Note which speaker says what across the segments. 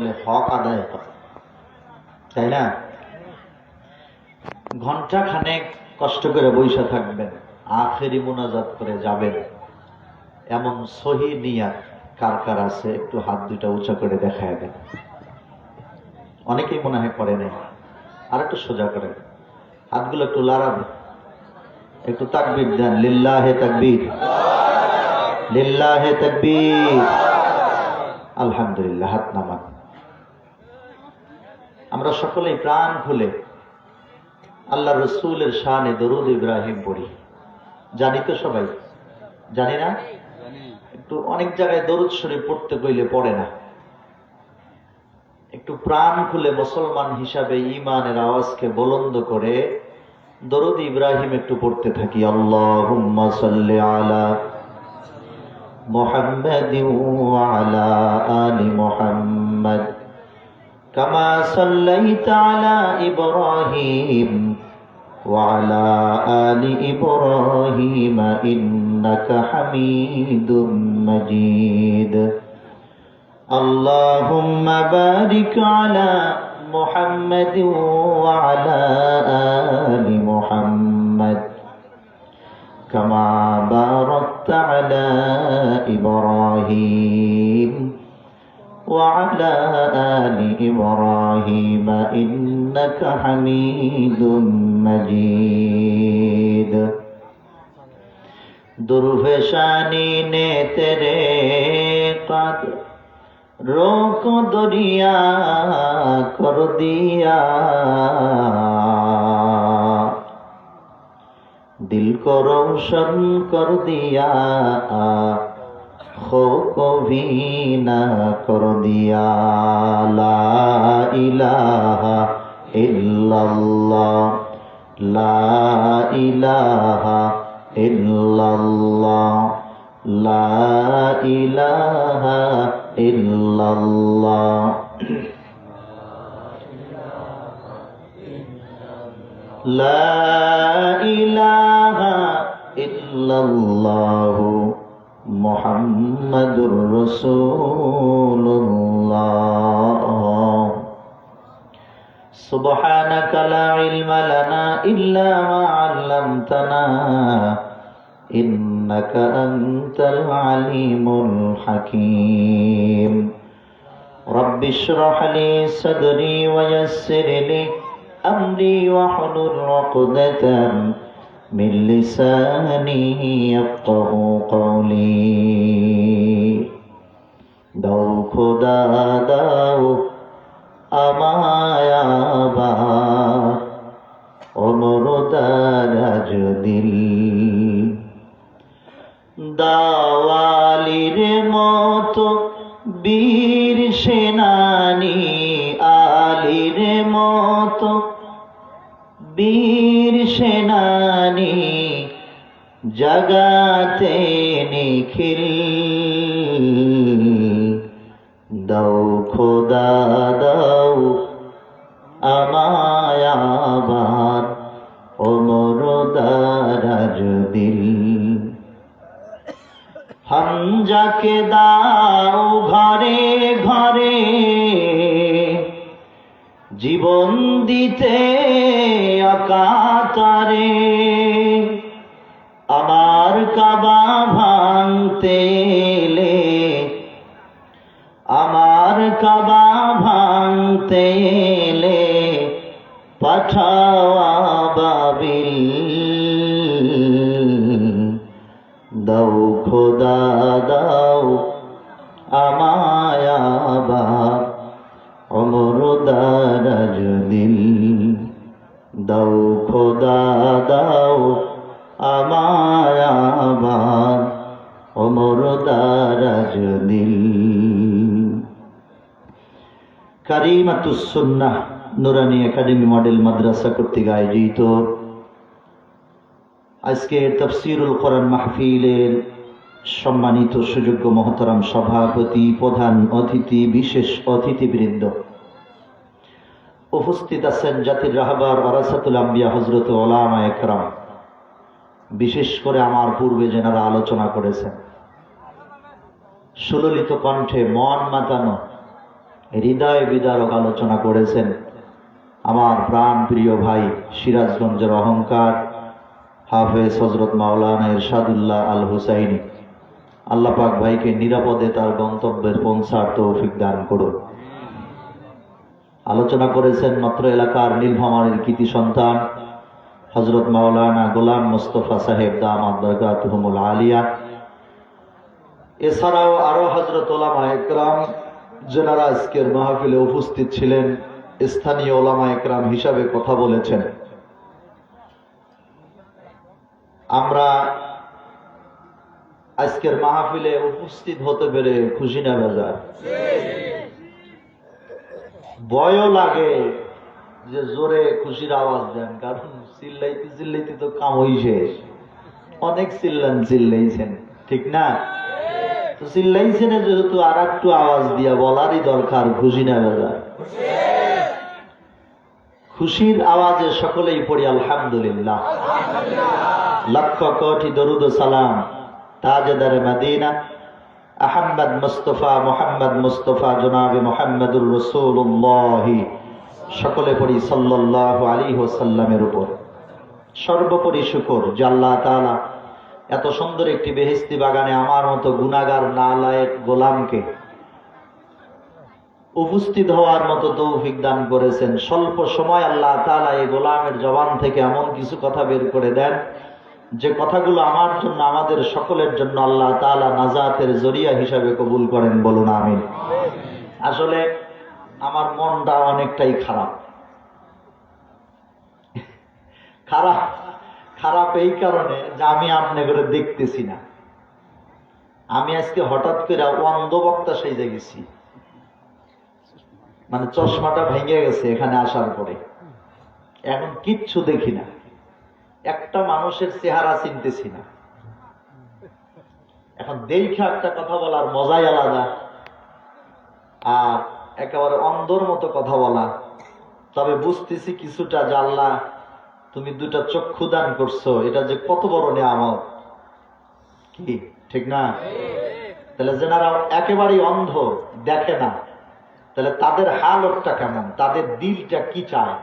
Speaker 1: জন্য হক আদায় করে, তাই না? ঘন্টা খানেক কষ্ট করে বৈশা থাকবেন, আখেরি মোনাজাত করে যাবেন, এমন সহি নিয়াত কার কার আছে? একটু হাত দুইটা উঁচা করে দেখায় দেন। অনেকেই মনে হয় করে নেই, আর একটু সোজা করে হাতগুলো একটু লাড়াবেন, একটু তাকবীর দেন, লিল্লাহে তাকবীর, লিল্লাহে তাকবীর, আলহামদুলিল্লাহ। হাত নামান। আমরা সকলেই প্রাণ খুলে আল্লাহ রসুলের শানে দরুদ ইব্রাহিম পড়ি। জানি তো সবাই? জানি না? একটু অনেক জায়গায় দরুদ শরীফ পড়তে কইলে পড়ে না। একটু প্রাণ খুলে মুসলমান হিসাবে ঈমানের আওয়াজকে বুলন্দ করে দরুদ ইব্রাহিম একটু পড়তে থাকি। আল্লাহুম্মা সাল্লি আলা মুহাম্মাদিন ওয়া আলা আলি মুহাম্মাদ কামা সাল্লাইতা আলা ইব্রাহিম ওয়া আলা আলি ইব্রাহিম ইন্নাকা হামিদুম মাজিদ। আল্লাহুম্মা বারিক আলা মুহাম্মাদ ওয়া আলা আলি মুহাম্মাদ কামা বারাকতা আলা ইব্রাহিম ওয়া আলা আলি ইব্রাহিম ইন্নাকা হামিদুম মাজিদ। দুরফেশানি নে তেরে কদর रोको दरिया कर दिया, दिल को रोशन कर दिया, खो को भी ना कर दिया। ला इलाहा इल्लल्लाह, ला इलाहा इल्लल्लाह, ला इलाहा इल्लल्लाह। ला इलाहा इल्लल्लाह मुहम्मदुर रसूलुल्लाह। सुब्हानका ला इल्मा लना इल्ला मा अल्लमतना इन्नका अंतल अलीमुल हकीम। रब्बि इश्रह ली सदरी व यस्सिर ली अमरी वहलुल उक़दतम मिन लिसानी यफ़क़हू क़ौली। दाओ खुदा दाओ আমায় আবার ওমর দারাজ দিল। দাওয়ালির মতো বীর সেনানি, আলীর মতো বীর সেনানি, জাগাতে নিখিল। দাও খোদা দাও আমায় আবার ওমর দারাজ দিল। হামজাকে দাও ঘরে ঘরে জীবন দিতে অকাতরে। আমার কাবা ভাঙতে এলে, আমার কাবা ভাঙতে এলে পাঠাও আবাবিল। দাও খোদা দাও আমায় আবার ওমর দারাজ দিল। দাও খোদা দাও আমায় আবার ওমর দারাজ দিল। কারিমাতুস সুন্নাহ নুরানি একাডেমি মডেল মাদ্রাসা কর্তৃক আয়োজিত আজকের তাফসীরুল কোরআন মাহফিলের সম্মানিত সুযোগ্য মহতারাম সভাপতি, প্রধান অতিথি, বিশেষ অতিথিবৃন্দ, উপস্থিত আছেন জাতির রাহবার ওয়ারাসাতুল আম্বিয়া হযরত উলামা একরাম, বিশেষ করে আমার পূর্বে যেনারা আলোচনা করেছেন, সুললিত কণ্ঠে মন মাতানো হৃদয় বিদারক আলোচনা করেছেন আমার প্রাণ প্রিয় ভাই সিরাজগঞ্জের অহংকার হাফেজ হযরত মাওলানা ইরশাদুল্লাহ আল হুসাইনি। আল্লাহ পাক ভাইকে নিরাপদে তার গন্তব্যে পৌঁছার তৌফিক দান করুন। আলোচনা করেছেন মাত্র এলাকার নীলফামারীর কৃতি সন্তান হযরত মাওলানা গোলাম মুস্তফা সাহেব দামাত বরকাতুহুমুল আলিয়া। এছাড়াও আরো হযরত উলামা একরাম যারা আজকের মাহফিলে উপস্থিত ছিলেন, স্থানীয় উলামা একরাম হিসাবে কথা বলেছেন। আমরা আজকের মাহফিলে উপস্থিত হতে পেরে খুশি না বেজার? ভয়ও লাগে যে জোরে খুশির আওয়াজ দেন, কারণ চিল্লাইতে চিল্লাইতে তো কামই শেষ। অনেক চিল্লাইছেন, ঠিক না? তো চিল্লাইছেন যেহেতু আর একটু আওয়াজ দিয়া বলারই দরকার, খুশি না বেজার? খুশির আওয়াজে সকলেই পড়ি আলহামদুলিল্লাহ। লক্ষ কোটি দরুদ ও সালাম তাজদারে মদিনা আহমদ মুস্তফা মুহাম্মদ মুস্তফা জনাবে মুহাম্মদুর রাসূলুল্লাহ সকলে পড়ি সাল্লাল্লাহু আলাইহি ওয়াসাল্লামের উপর। সর্বোপরি শুকর যে আল্লাহ তাআলা এত সুন্দর একটি বেহেশতি বাগানে আমার মতো গুনাহগার নালায়েক গোলামকে উপস্থিত হওয়ার মতো তৌফিক দান করেছেন। স্বল্প সময় আল্লাহ তাআলা এই গোলামের জবান থেকে এমন কিছু কথা বের করে দেন যে কথাগুলো আমার জন্য, আমাদের সকলের জন্য আল্লাহ তাআলা নাজাতের জরিয়া হিসাবে কবুল করেন। বলুন আমিন। আসলে আমার মনটা অনেকটাই খারাপ। খারাপ এই কারণে যে আমি আপনাদের দেখতেছি না। আমি আজকে হঠাৎ করে অন্ধ বক্তা সেজে গেছি, মানে চশমাটা ভেঙে গেছে এখানে আসার পরে। এখন কিচ্ছু দেখি না, একটা মানুষের চেহারা চিনতেছি না। এখন দেখে একটা কথা বলার মজাই আলাদা, আর একেবারে অন্ধর মতো কথা বলা। তবে বুঝতেছি কিছুটা যে আল্লাহ তুমি দুটা চক্ষু দান করছো, এটা যে কত বড় নিয়ামত, কি ঠিক না? তাহলে যারা একেবারেই অন্ধ, দেখে না, তাহলে তাদের হালতটা কেমন, তাদের দিলটা কি চায়?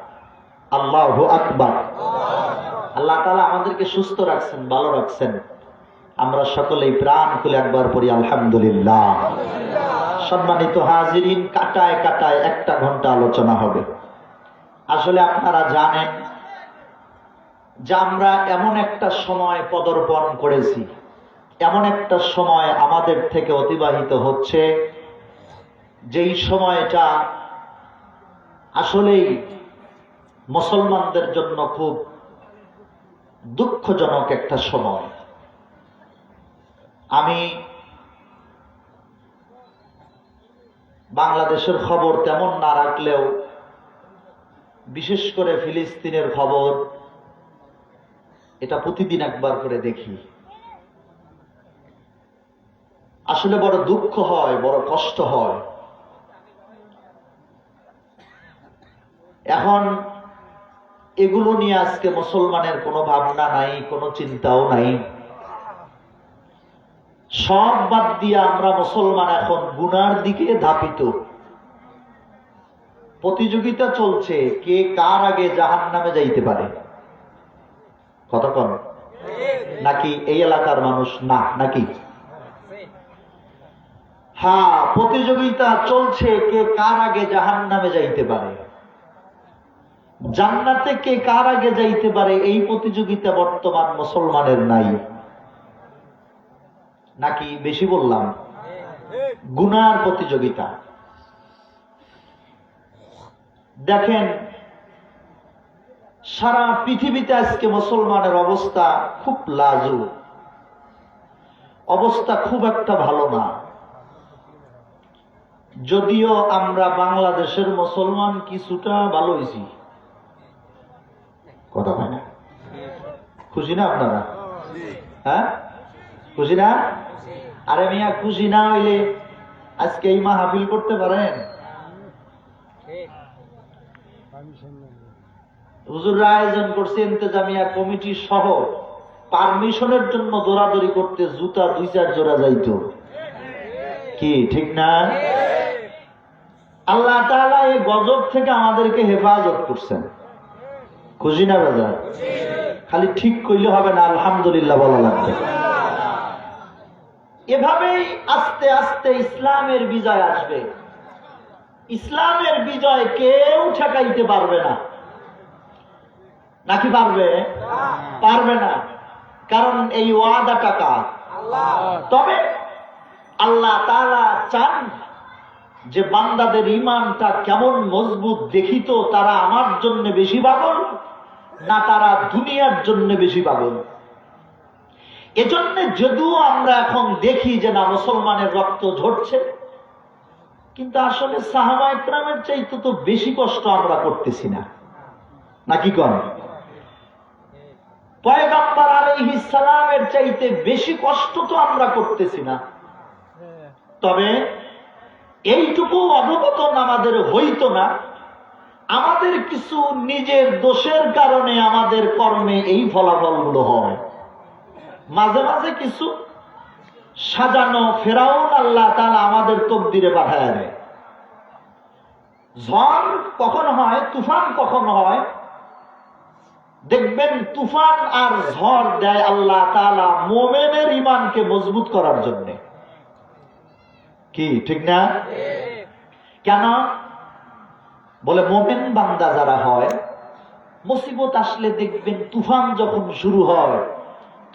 Speaker 1: আল্লাহু আকবার। আল্লাহ তাআলা আমাদেরকে সুস্থ রাখছেন, ভালো রাখছেন। আমরা সকলেই প্রাণ খুলে একবার পড়ি আলহামদুলিল্লাহ। সম্মানিত হাজিরিন, কাটায় কাটায় 1 ঘন্টা আলোচনা হবে। আসলে আপনারা জানেন যে আমরা এমন একটা সময় পদার্পণ করেছি, এমন একটা সময় আমাদের থেকে অতিবাহিত হচ্ছে, যেই সময়টা আসলেই মুসলমানদের জন্য খুব দুঃখজনক একটা সময়। আমি বাংলাদেশের খবর তেমন না রাখলেও বিশেষ করে ফিলিস্তিনের খবর এটা প্রতিদিন একবার করে দেখি। আসলে বড় দুঃখ হয়, বড় কষ্ট হয়। এখন এগুলো নিয়ে আজকে মুসলমানের কোনো ভাবনা নাই, কোনো চিন্তাও নাই। সব বাদ দিয়ে আমরা মুসলমান এখন গুনার দিকে ধাপিত। প্রতিযোগিতা চলছে কে কার আগে জাহান্নামে যাইতে পারে। কথা কন নাকি? এই এলাকার মানুষ না নাকি? হ্যাঁ, প্রতিযোগিতা চলছে কে কার আগে জাহান্নামে যাইতে পারে, জান্নাতে কে কার আগে যাইতে পারে। এই প্রতিযোগিতা বর্তমান মুসলমানের নাই নাকি? বেশি বললাম? গুনার প্রতিযোগিতা। দেখেন সারা পৃথিবীতে আজকে মুসলমানের অবস্থা খুব লাজুক, অবস্থা খুব একটা ভালো না। যদিও আমরা বাংলাদেশের মুসলমান কিছুটা ভালো হয়েছি। কথা হয় না? খুশি না আপনারা? হ্যাঁ, খুশি না? আরে মিয়া, খুশি না হইলে আজকে এই মাহফিল করতে পারেন? হুজুররা আয়োজন করছে ইন্তেজামিয়া কমিটি সহ, পারমিশনের জন্য দৌড়াদৌড়ি করতে জুতা 2-4 জোড়া যাইতো, কি ঠিক না? আল্লাহ তাআলা এই গজব থেকে আমাদেরকে হেফাজত করছেন। খুশি না বাজার? খালি ঠিক কইলে হবে না, আলহামদুলিল্লাহ বলা লাগবে। এভাবেই আস্তে আস্তে ইসলামের বিজয় আসবে। ইসলামের বিজয় কেউ ঠেকাইতে পারবে না। নাকি পারবে? পারবে না। কারণ এই ওয়াদাটা কার? তবে আল্লাহ তাআলা চান যে বান্দাদের ঈমানটা কেমন মজবুত দেখিত, তারা আমার জন্য বেশি পাগল না তারা দুনিয়ার জন্য বেশি পাগল। এজন্য যদিও আমরা এখন দেখি যে না মুসলমানের রক্ত ঝরছে, কিন্তু আসলে সাহাবা ইকরামের চাইতে তো বেশি কষ্ট আমরা করতেছি না, নাকি কোন? পয়গম্বর আলাইহিস সালামের চাইতে বেশি কষ্ট তো আমরা করতেছি না। তবে এইটুকু অবগত আমাদের হইতো না, আমাদের কিছু নিজের দোষের কারণে আমাদের কর্মে এই ফলাফলগুলো হয়। মাঝে মাঝে কিছু সাজানো ফেরাউন আল্লাহ তাআলা আমাদের তকদিরে পাঠায় দেয়। ঝড় কখন হয়, তুফান কখন হয়, দেখবেন তুফান আর ঝড় দেয় আল্লাহ তাআলা মুমিনের ঈমানকে মজবুত করার জন্য। কি ঠিক না? কেন? বলে মুমিন বান্দা যারা হয়, মুসিবত আসলে দেখবেন তুফান যখন শুরু হয়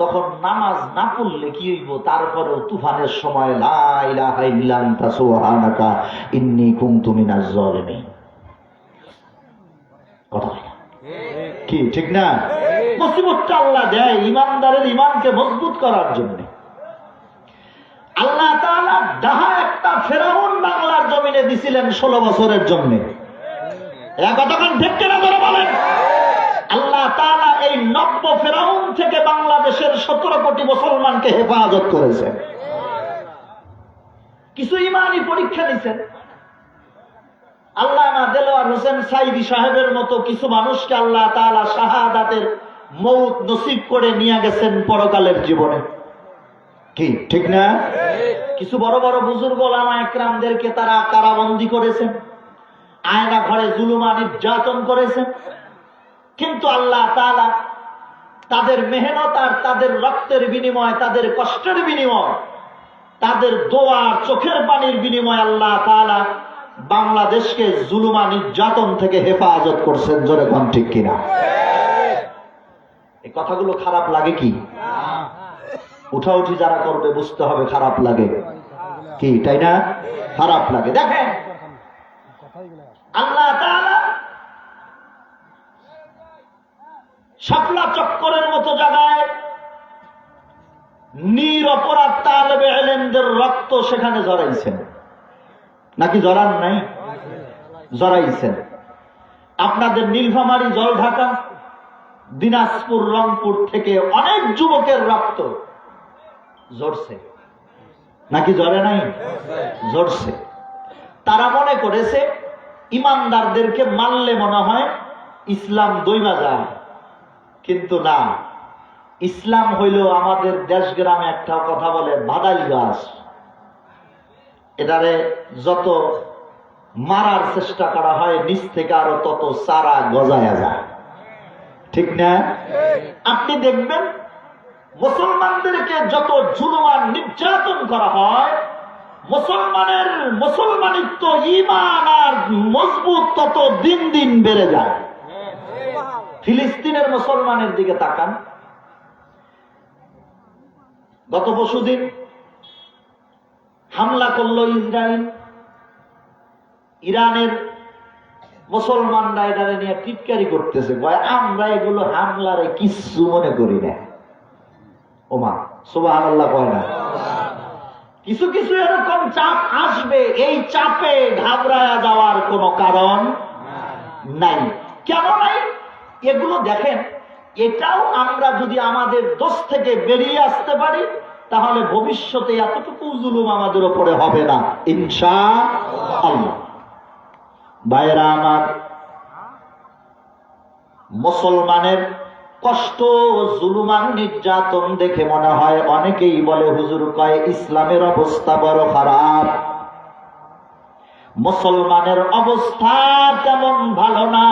Speaker 1: তখন নামাজ না পড়লে কি হইব, তারপরেও তুফানের সময় লা ইলাহা ইল্লা আনতা সুবহানাকা ইন্নী কুনতু মিনাজ জালিমিন। কথা বলে কি ঠিক না? মুসিবতটা আল্লাহ দেয় ঈমানদারের ঈমানকে মজবুত করার জন্য। আল্লাহ তাআলা ডাহা একটা ফেরাউন বাংলার জমিনে দিছিলেন 16 বছরের জন্য। কতক্ষণ ঠিক কেনা করে বলেন? আল্লাহ তাআলা এই নব্য ফেরাউন থেকে বাংলাদেশের 17 কোটি মুসলমানকে হেফাজত করেছেন। কিছু ইমানি পরীক্ষা নিছেন। আল্লামা দেলোয়ার হোসেন সাইদি সাহেবের মতো কিছু মানুষকে আল্লাহ তাআলা শাহাদাতের মৌত নসিব করে নিয়ে গেছেন পরকালের জীবনে। কি ঠিক না? কিছু বড় বড় বুজুর্গ ওলামা একরামদেরকে তারা কারাবন্দী করেছেন, আয়না ঘরে জুলুম নির্যাতন করেছেন। কিন্তু আল্লাহ তাআলা তাদের মেহনত আর তাদের রক্তের বিনিময়, তাদের কষ্টের বিনিময়, তাদের দোয়া চোখের পানির বিনিময় আল্লাহ তাআলা বাংলাদেশকে জুলুম নির্যাতন থেকে হেফাজত করছেন। জোরে কোন ঠিক কিনা? এই কথাগুলো খারাপ লাগে কি? উঠাউঠি যারা করবে বুঝতে হবে খারাপ লাগে কি, তাই না? খারাপ লাগে। দেখেন আল্লাহ তাআলা শাপলা চক্করের মতো জায়গায় নিরপরাধ তালেবে ইলমদের রক্ত সেখানে জড়াইছেন, নাকি জড়ান নাই? জড়াইছেন। আপনাদের নীলফামারী, জলঢাকা, দিনাজপুর, রংপুর থেকে অনেক যুবকের রক্ত জড়ছে, নাকি জড়ে নাই? জড়ছে। তারা মনে করেছে ইমানদারদেরকে মারলে মনে হয় ইসলাম দইমা যায়, কিন্তু না। ইসলাম হইল আমাদের দেশ গ্রামে একটা কথা বলে বাদাই গাছ, এটারে যত মারার চেষ্টা করা হয় নিচ থেকে আরো তত চারা গজায়া যায়, ঠিক না? আপনি দেখবেন মুসলমানদেরকে যত জুলুম আর নির্যাতন করা হয়, মুসলমানিত্ব ঈমান আর মজবুত তত দিন দিন বেড়ে যায়। ফিলিস্তিনের মুসলমানের দিকে তাকান। গত পরশুদিন হামলা করলো ইসরায়েল। ইরানের মুসলমানরা এটা নিয়ে টিটকারি করতেছে, আমরা এগুলো হামলারে কিছু মনে করি না। ওমা সুবহানাল্লাহ কয় না? কিছু কিছু এরকম চাপ আসবে, এই চাপে ঘাবড়ায়া যাওয়ার কোনো কারণ নাই। কেন নাই? এগুলো দেখেন, এটাও আমরা যদি আমাদের দোষ থেকে বেরিয়ে আসতে পারি তাহলে ভবিষ্যতে এতটুকু জুলুম আমাদের উপরে হবে না ইনশাআল্লাহ। ভাইরা আমার, মুসলমানের কষ্ট, জুলুম আর নির্যাতন দেখে মনে হয় অনেকেই বলে হুজুর কয় ইসলামের অবস্থা বড় খারাপ। মুসলমানের অবস্থা তেমন ভালো না।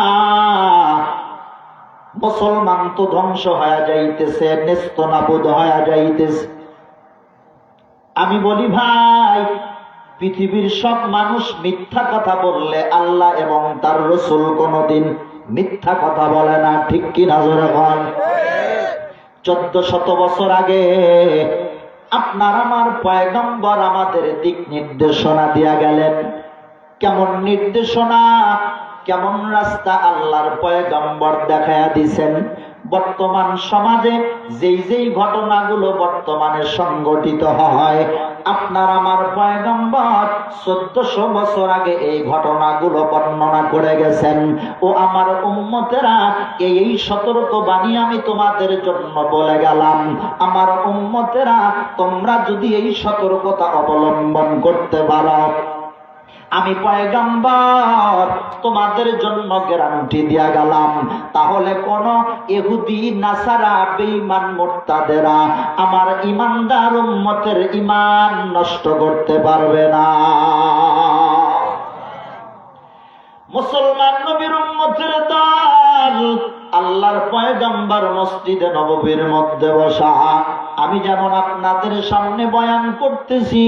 Speaker 1: মুসলমান তো ধ্বংস হয়ে যাইতেছে, নেস্তনাবুদ হয়ে যাইতেছে। আমি বলি ভাই, পৃথিবীর সব মানুষ মিথ্যা কথা বললে আল্লাহ এবং তার রাসূল কোনদিন মিথ্যা কথা বলে না, ঠিক কি না জোরে বল? 1400 বছর আগে আপনার আমার পয়গম্বর আমাদের দিক নির্দেশনা দিয়া গেলেন। কেমন নির্দেশনা, কেমন রাস্তা আল্লাহর পয়গম্বর দেখায়া দিছেন। বর্তমান সমাজে যেই যেই ঘটনাগুলো বর্তমানে সংঘটিত হয়, আপনার আমার পয়গম্বর 1400 বছর আগে এই ঘটনাগুলো বর্ণনা করে গেছেন। ও আমার উম্মতেরা, এই সতর্কবাণী আমি তোমাদের জন্য বলে গেলাম। আমার উম্মতেরা, তোমরা যদি এই সতর্কতা অবলম্বন করতে পারো, আমি পয়গম্বর তোমাদের জন্য গ্যারান্টি দিয়া গেলাম, তাহলে কোন ইহুদি নাসারা বেঈমান মুরতাদেরা আমার ঈমানদার উম্মতের ঈমান নষ্ট করতে পারবে না। মুসলমান নবীর উম্মতের দল, আল্লাহর পয়গম্বর মসজিদে নববীর মধ্যে বসা। আমি যেমন আপনাদের সামনে বয়ান করতেছি,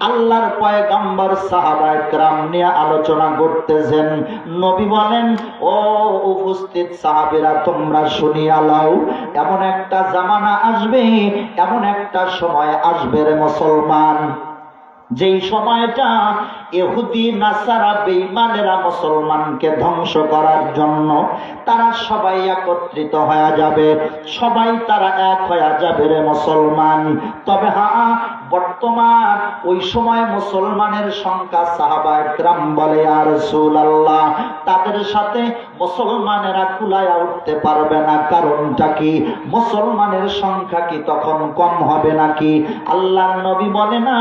Speaker 1: আল্লাহর পয়গম্বর সাহাবায়ে কেরাম নিয়ে আলোচনা করতেছেন। নবী বলেন, ও উপস্থিত সাহাবীরা, তোমরা শুনিয়া লও, এমন একটা জামানা আসবে, এমন একটা সময় আসবে রে মুসলমান, যেই সময়টা ইহুদি নাসারা বেঈমানেরা মুসলমানকে ধ্বংস করার জন্য তারা সবাই একত্রিত হয়ে যাবে, সবাই তারা এক হয়ে যাবে রে মুসলমান। তবে হ্যাঁ, বর্তমান ওই সময় মুসলমানের সংখ্যা সাহাবায়ে কেরাম বলে, ইয়া রাসূলুল্লাহ, তাদের সাথে মুসলমানেরা কুলায়া উঠতে পারবে না। কারণটা কি? মুসলমানের সংখ্যা কি তখন কম হবে নাকি? আল্লাহর নবী বলে, না,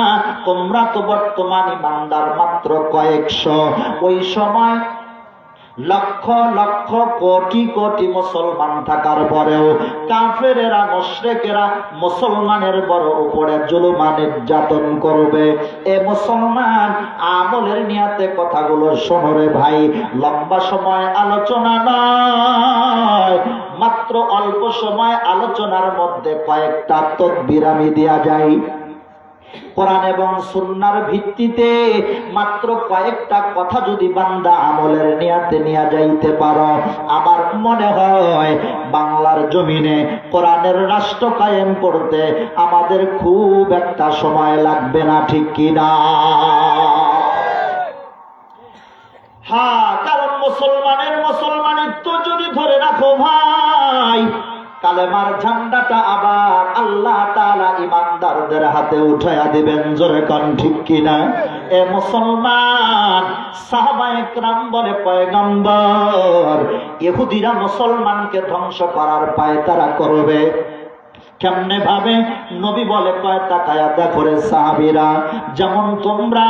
Speaker 1: তোমরা তো বর্তমান ঈমানদার মাত্র কয়েকশো। ওই সময় লক্ষ লক্ষ কোটি কোটি মুসলমান থাকার পরেও কাফেরেরা মুশরিকেরা মুসলমানের বড় উপরে জুলুম নির্যাতন করবে। এ মুসলমান, আমলের নিয়াতে কথাগুলো শোনো রে ভাই। লম্বা সময় আলোচনা নয়, মাত্র অল্প সময় আলোচনার মধ্যে কয়েকটা তাকবীর আমি দেয়া যায়। কোরআন এবং সুন্নাহর ভিত্তিতে মাত্র কয়েকটা কথা যদি বান্দা আমলের নিয়াতে নিয়ে যাইতে পারো, আমার মনে হয় বাংলার জমিনে কোরআনের রাষ্ট্র কায়েম করতে আমাদের খুব একটা সময় লাগবে না, ঠিক কিনা? হ্যাঁ, কারণ মুসলমানিত্ব যদি ধরে রাখো ভাই, কালেমার ঝান্ডাটা আবার আল্লাহ তাআলা ঈমানদারদের হাতে উঠায়া দিবেন। জোরে কোন ঠিক কিনা? এ মুসলমান, সাহাবায়ে কেরাম বলে, পয়গম্বর, ইহুদিরা মুসলমানকে ধ্বংস করার পায়তারা করবে। কেমনে ভাবে? নবী বলে, কয় তাকায়া দেখো রে সাহাবীরা, যেমন তোমরা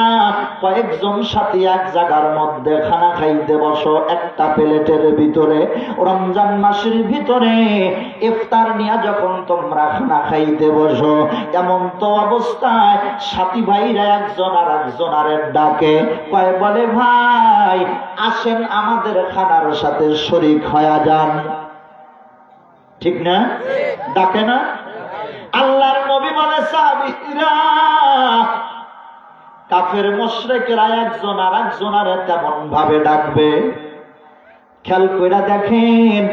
Speaker 1: কয়েকজন সাথী এক জায়গার মধ্যে খানা খাইতে বসো, একটা প্লেটের ভিতরে, রমজান মাসের ভিতরে ইফতার নিয়ে যখন তোমরা খানা খাইতে বসো, এমন তো অবস্থায় সাথী ভাইরা একজন আর একজনের ডাকে, কয় বলে, ভাই আসেন আমাদের খানার সাথে শরীক হয়ে যান। ঠিক না? ডাকে না? আল্লাহর নবী বলে, সাহাবীরা, কাফের মুশরিকরা একজন আর একজনের তেমন ভাবে ডাকবে। খেয়াল কইরা দেখেন,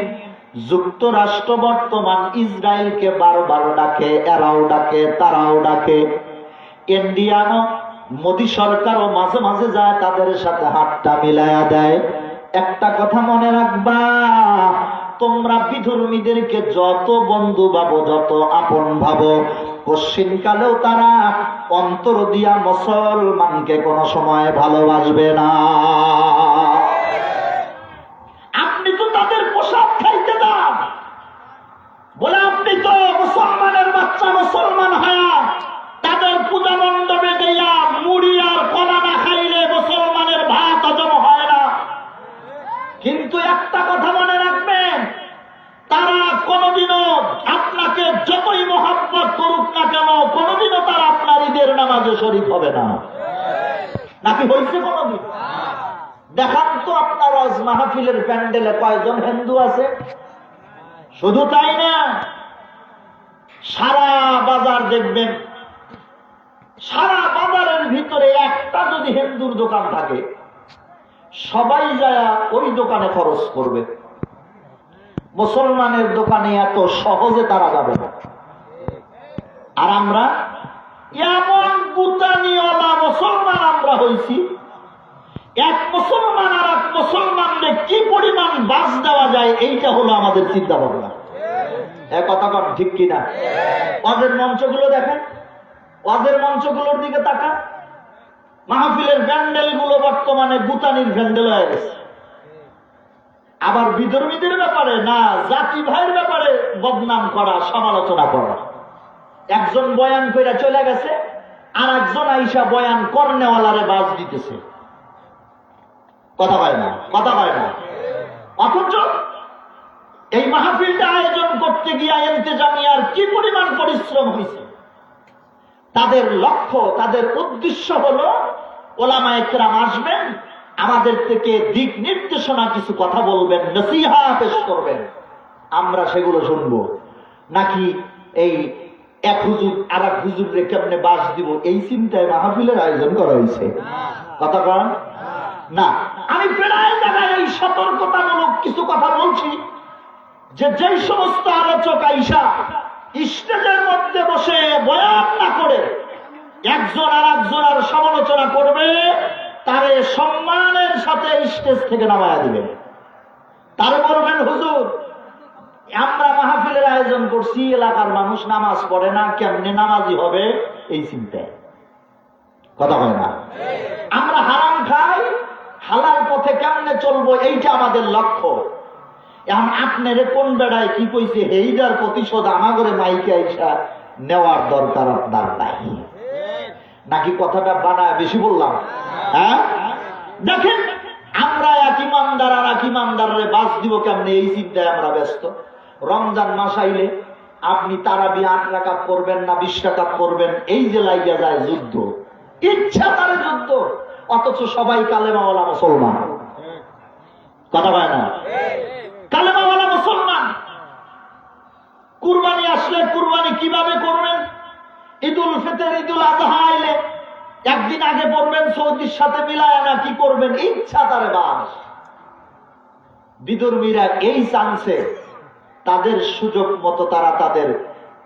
Speaker 1: যুক্তরাষ্ট্র বর্তমান ইসরায়েলকে বারবার ডাকে, এরাও ডাকে, তারাও ডাকে। ইন্ডিয়ানো মোদী সরকারও মাঝে মাঝে যায় তাদের সাথে হাতটা মিলায়া দেয়। একটা কথা মনে রাখবা, তোমরা বিধর্মীদেরকে যত বন্ধু ভাবো, যত আপন ভাবো, পশ্চিমকালেও তারা অন্তর দিয়া মুসলমানকে কোনো সময় ভালোবাসবে না। আপনি তো তাদের পোশাক খাইতে দান বলে, আপনি তো মুসলমানের বাচ্চা মুসলমান হয়া তাদের পূজা মণ্ডপে গিয়া মুড়ি আর কলা না খাইলে মুসলমানের ভাত হজম হয় না। কিন্তু একটা কথা মনে রাখবেন, তারা কোনদিনও আপনাকে যতই মহব্বত করুক না কেন, কোনদিনও তারা আপনার ঈদের নামাজে শরীক হবে না। নাকি হয়েছে কোনদিন? দেখান তো আপনার ওয়াজ মাহফিলের প্যান্ডেলে কয়জন হিন্দু আছে? শুধু তাই না, সারা বাজার দেখবেন, সারা বাজারের ভিতরে একটা যদি হিন্দুর দোকান থাকে, সবাই যায় ওই দোকানে খরচ করবে। মুসলমানের দোকানে এত সহজে তারা যাবে না। আর আমরা এমন বুতানিওয়ালা মুসলমান আমরা হয়েছি, এক মুসলমান আর এক মুসলমানদের কি পরিমাণ বাস দেওয়া যায়, এইটা হলো আমাদের চিন্তা ভাবনা। এক কথা কন ঠিক কিনা? ওয়াজের মঞ্চগুলো দেখেন, ওয়াজের মঞ্চগুলোর দিকে তাকান, মাহফিলের প্যান্ডেল গুলো বর্তমানে বুতানির প্যান্ডেল হয়ে গেছে। আবার বিধর্মীদের ব্যাপারে না, জাতি ভাইয়ের ব্যাপারে বদনাম করা, সমালোচনা করা। একজন বয়ান কইরা চলে গেছে, আর একজন আইসা বয়ান করনেওয়ালারে বাজ দিতেছে। কথা হয় না, কথা হয় না। অথচ এই মাহফিলটা আয়োজন করতে গিয়ে ইন্তেজামিয়ার কি পরিমাণ পরিশ্রম হয়েছে। তাদের লক্ষ্য, তাদের উদ্দেশ্য হলো ওলামায়ে কেরাম আসবেন, আমাদের থেকে দিক নির্দেশনা কিছু কথা বলবেন, নসিহত পেশ করবেন, আমরা সেগুলো শুনবো। নাকি এই এক হুজুর আর এক হুজুরকে কেমনে বাস দিব, এই চিন্তায় মাহফিলের আয়োজন করা হয়েছে? কথা বলেন না। আমি প্রায় জায়গায় এই সতর্কতামূলক কিছু কথা বলছি, যে যেই সমস্ত আলোচক আইসা স্টেজের মধ্যে বসে বয়ান না করে একজন আর একজনের সমালোচনা করবে, তারে সম্মানের সাথে স্টেজ থেকে নামায়া দিবেন। তারে বলবেন, হুজুর আমরা মাহফিলের আয়োজন করছি, এলাকার মানুষ নামাজ পড়ে না, কেমনে নামাজি হবে এই চিন্তায়। কথা হয় না। আমরা হারাম খাই, হালাল পথে কেমনে চলবো, এইটা আমাদের লক্ষ্য। এখন আপনারে কোন বেড়ায় কি কইছে এইটার প্রতিশোধ আমাগরে মাইকে আইসা নেওয়ার দরকার আপনার নাই। নাকি কথাটা বানায় বেশি বললাম? হ্যাঁ, দেখেন আমরা এক ইমানদার আর এক ইমানদারে বাস দিব কেমনে, এই চিন্তায় আমরা ব্যস্ত। রমজান মাস আইলে আপনি তারাবি 8 রাকাত করবেন না 20 রাকাত করবেন, এই যে লাইগা যায় যুদ্ধ, ইচ্ছা তারে যুদ্ধ। অথচ সবাই কালেমাওয়ালা মুসলমান। কথা হয় না? কালেমাওয়ালা মুসলমান। কুরবানি আসলে কুরবানি কিভাবে করবেন? ঈদুল ফিতর, ঈদুল আযহা আইলে একদিন আগে পড়বেন, সৌদির সাথে মিলায় না কি করবেন, ইচ্ছা তারে বাস। বিধর্মীরা এই চান্সে তাদের সুযোগ মতো তারা